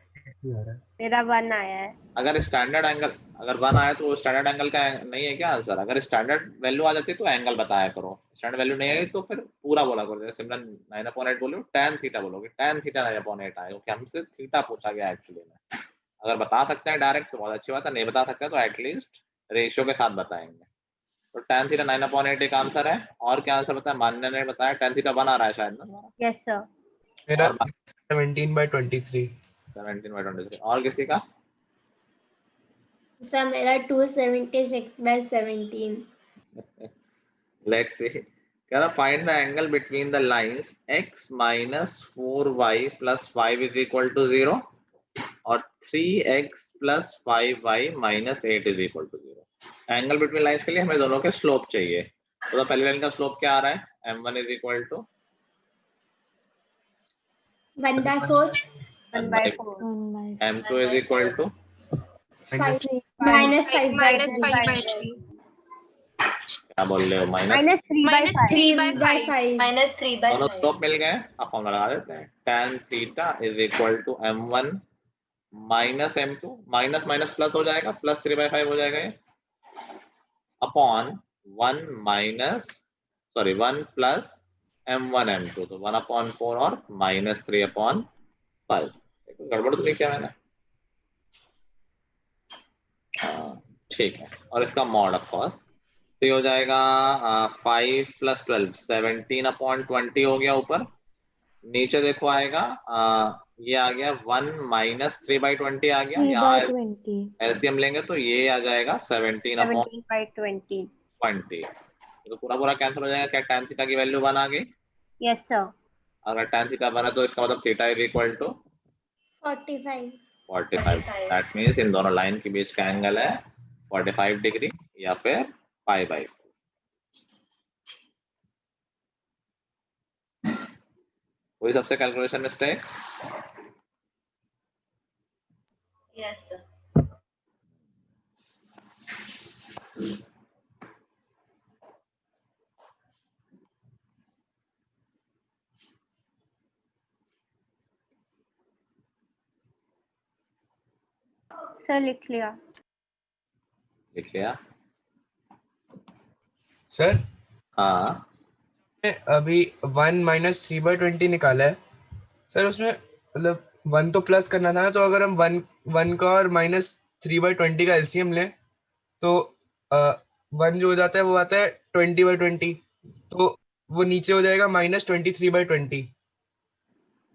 मेरा 1 आया है। अगर स्टैंडर्ड एंगल, अगर 1 आया तो स्टैंडर्ड एंगल का नहीं है क्या आंसर? अगर स्टैंडर्ड वैल्यू आ जाती है तो एंगल बताया करो, स्टैंडर्ड वैल्यू नहीं आई तो फिर पूरा बोला करो। जैसे सिमरन 9/8 बोले, tan थीटा बोलोगे, tan थीटा 9/8 आए, क्योंकि हमसे थीटा पूछा गया एक्चुअली में। अगर बता सकते हैं डायरेक्ट तो बहुत अच्छी बात है, नहीं बता सकते तो एटलीस्ट रेशियो के साथ बताएंगे। तो tan थीटा 9/8 एक आंसर है। और क्या आंसर बताया? मान्य ने बताया tan थीटा 1 आ रहा है शायद ना। Yes sir. मेरा 17/23। 17/23। और किसी का? सर मेरा 276/17। लेट्स सी, कह रहा find the angle between the lines x minus 4y plus 5 is equal to 0 और 3x plus 5y minus 8 is equal to 0। Angle between lines के लिए हमें दोनों के स्लोप चाहिए। तो पहली लाइन का स्लोप क्या आ रहा है? m1 is equal to 1/4 m2 is equal to 5 minus 5 by minus 3 5 by 3 क्या बोल रहे हो? Minus minus 3 by minus 5 3 by 5 5 minus 3 by दोनों 5 स्लोप मिल गए, अब फॉर्मूला लगा देते हैं। tan theta is equal to m1 minus m2, minus minus plus हो जाएगा, प्लस 3/5 हो जाएगा ये, अपॉन 1 प्लस m1 m2, तो 1/4 और माइनस 3/5। गड़बड़ तो नहीं किया मैंने? ठीक है, और इसका मॉड ऑफ कोर्स तो हो जाएगा 5 प्लस 12 17/20 हो गया ऊपर। नीचे देखो आएगा ये आ गया 1 माइनस 3/20 आ गया, यहाँ एलसीएम लेंगे तो ये आ जाएगा 17/20। 17/20 तो पूरा कैंसिल हो जाएगा। क्या tan थीटा की वैल्यू 1 आ गई? yes sir अगर tan थीटा 1 है तो इसका मतलब theta is equal to 45। That means इन दोनों लाइन के बीच का एंगल है 45 डिग्री या फिर π/4। कोई सबसे calculation mistake? yes sir sir लिख लिया लिख लिया? सर हाँ अभी 1 माइनस 3/20 निकाला है सर, उसमें मतलब 1 तो प्लस करना था ना, तो अगर हम 1 का और माइनस 3/20 का एलसीएम लें तो 1 जो हो जाता है वो आता है 20/20, तो वो नीचे हो जाएगा माइनस 23/20।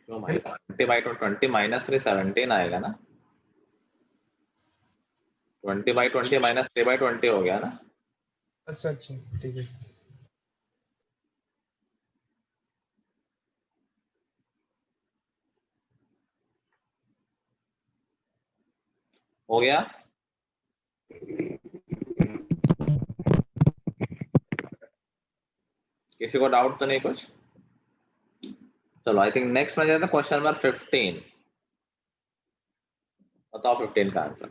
क्यों भाई? 20/20 माइनस 3 17 आएगा ना, 20/20 माइनस 3/20 हो गया ना। अच्छा ठीक है। हो गया? किसी को डाउट तो नहीं कुछ? चलो आई थिंक नेक्स्ट में जाते हैं क्वेश्चन नंबर 15। बताओ 15 का आंसर।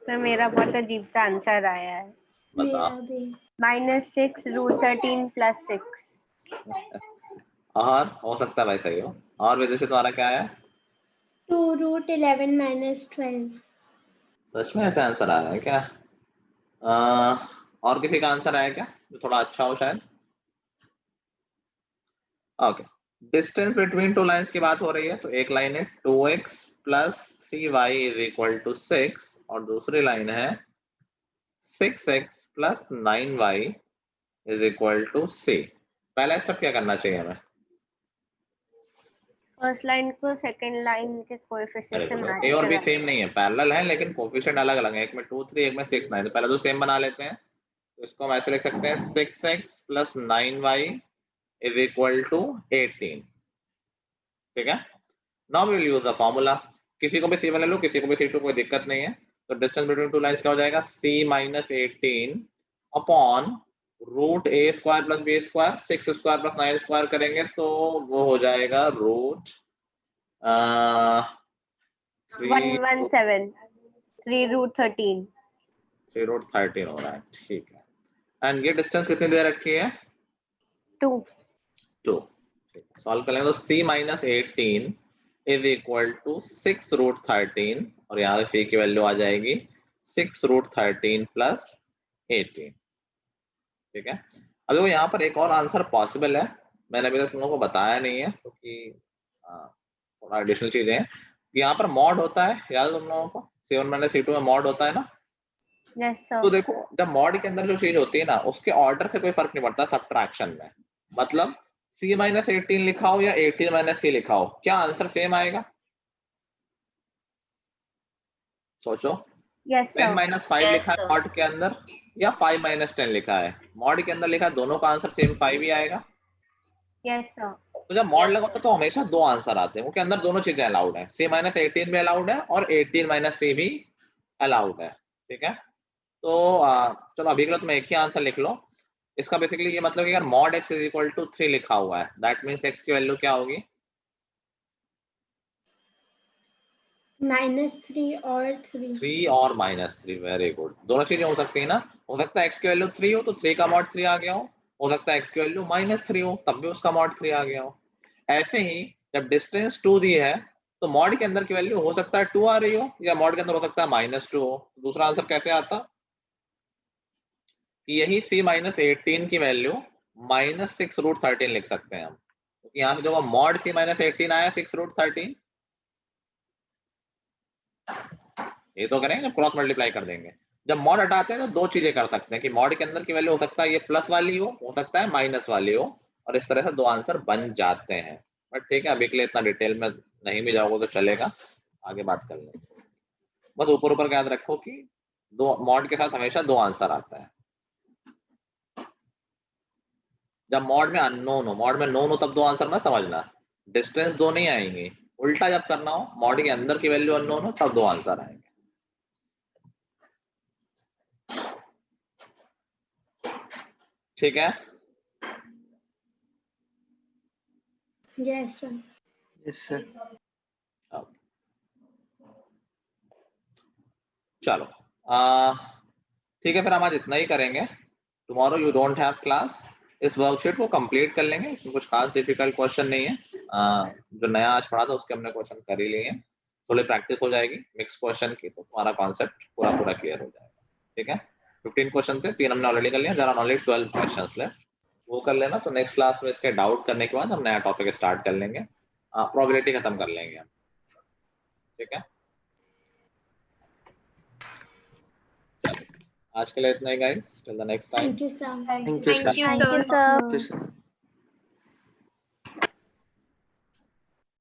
सर मेरा बहुत अजीब सा आंसर आया है। बताओ। -6 √13 + 6 और हो सकता है भाई सही हो। और विदेशी तुम्हारा क्या है? 2√11 - 12। सच में ऐसा आंसर आ रहा है क्या? और किसी का आंसर आया क्या जो थोड़ा अच्छा हो शायद? Okay, distance between two lines की बात हो रही है, तो एक लाइन है 2x + 3y = 6 और दूसरी लाइन है 6x + 9y = c। पहला स्टेप क्या करना चाहिए हमें? फर्स्ट लाइन को सेकंड लाइन के कोएफिशिएंट से मैच ए और बी करा। सेम नहीं है, पैरेलल है लेकिन कोएफिशिएंट अलग अलग है। एक में 2 3, एक में 6 9। तो पहले तो सेम बना लेते हैं, तो इसको हम ऐसे लिख सकते हैं 6x + 9y = 18। ठीक है, now we will use the formula. किसी को भी C1 ले लो, किसी को भी C2, कोई दिक्कत नहीं है। तो डिस्टेंस बिटवीन टू लाइंस क्या हो जाएगा? C - 18 अपॉन √a² + b², 6² + 9² करेंगे तो वो हो जाएगा 117 3√13 3√13 हो रहा है। ठीक है, एंड ये डिस्टेंस कितनी दे रखी है? 2 सॉल्व कर लेंगे तो C - 18 = 6√13 और यहाँ से C की वैल्यू आ जाएगी 6√13 + 18। ठीक है, अब देखो यहाँ पर एक और आंसर पॉसिबल है, मैंने अभी तक तुम लोगों को बताया नहीं है क्योंकि थोड़ा एडिशनल चीजें हैं। यहाँ पर मॉड होता है, याद है तुम लोगों को? C1 - C2 में मॉड होता है ना। Yes sir. तो देखो जब मॉड के अंदर जो चीज होती है ना, उसके ऑर्डर से कोई फर्क नहीं पड़ता सब्ट्रैक्शन में। मतलब C - 18 लिखा हो या 18 - C लिखा हो, क्या आंसर सेम आएगा? सोचो। Yes, 10 sir. माइनस 5 Yes, लिखा है sir. मॉड के अंदर, या 5 माइनस 10 लिखा है? मॉड के अंदर लिखा है, दोनों का आंसर सेम 5 ही आएगा। Yes, sir. तो जब मॉड Yes, लगाओ sir. तो हमेशा दो आंसर आते हैं, क्योंकि अंदर दोनों चीजें अलाउड है, c माइनस 18 भी अलाउड है और 18 माइनस c भी अलाउड है। ठीक है, तो चलो अभी के लिए तुम एक ही आंसर लिख लो। इसका बेसिकली ये मतलब कि अगर mod x is equal to 3 लिखा हुआ है, दैट मीन्स x की वैल्यू क्या होगी? -3 और 3। 3 और -3, वेरी गुड। दोनों चीजें हो सकती है ना, हो सकता है x की वैल्यू 3 हो तो 3 का मॉड 3 आ गया हो सकता है x की वैल्यू -3 हो तब भी उसका मॉड 3 आ गया हो। ऐसे ही जब डिस्टेंस 2 दी है तो मॉड के अंदर की वैल्यू हो सकता है 2 आ रही हो, या मॉड के अंदर हो सकता है -2 हो। दूसरा आंसर कैसे आता कि यही c माइनस 18 की वैल्यू -6√13 लिख सकते हैं हम, क्योंकि यहाँ से जो मॉड c माइनस 18 आया 6√13, ये तो करेंगे जब क्रॉस मल्टीप्लाई कर देंगे। जब मॉड हटाते हैं तो दो चीजें कर सकते हैं कि मॉड के अंदर की वैल्यू हो सकता है ये प्लस वाली हो सकता है माइनस वाली हो, और इस तरह से दो आंसर बन जाते हैं। बट ठीक है, अभी के लिए इतना डिटेल में नहीं भी जाओगे तो चलेगा, आगे बात कर लेंगे। बस ऊपर ऊपर याद रखो कि दो मॉड के साथ हमेशा दो आंसर आता है। जब मॉड में अननोन हो, मॉड में नोन हो तब दो आंसर मत समझना, डिस्टेंस दो नहीं आएंगे। उल्टा जब करना हो, मॉड के अंदर की वैल्यू अननोन हो तब दो आंसर आएंगे। ठीक है, यस सर। Yes, sir. चलो ठीक है, फिर हम आज इतना ही करेंगे। Tomorrow you don't have class. इस वर्कशीट को कंप्लीट कर लेंगे, इसमें कुछ खास डिफिकल्ट क्वेश्चन नहीं है। जो नया आज पढ़ा था उसके हमने क्वेश्चन कर ही लिए हैं, थोड़ी प्रैक्टिस हो जाएगी मिक्स क्वेश्चन की तो तुम्हारा कॉन्सेप्ट पूरा क्लियर हो जाएगा। ठीक है, 15 क्वेश्चन थे, 3 हमने ऑलरेडी कर लिया, जरा ऑनली 12 क्वेश्चंस लेफ्ट, वो कर लेना। तो नेक्स्ट क्लास में इसके डाउट करने के बाद हम नया टॉपिक स्टार्ट कर लेंगे, प्रोबेबिलिटी खत्म कर लेंगे हम। ठीक है, आज के लिए इतना ही guys, till the next time. Thank you sir. Thank you, sir. Thank you, Thank you, sir. sir. Thank you, sir.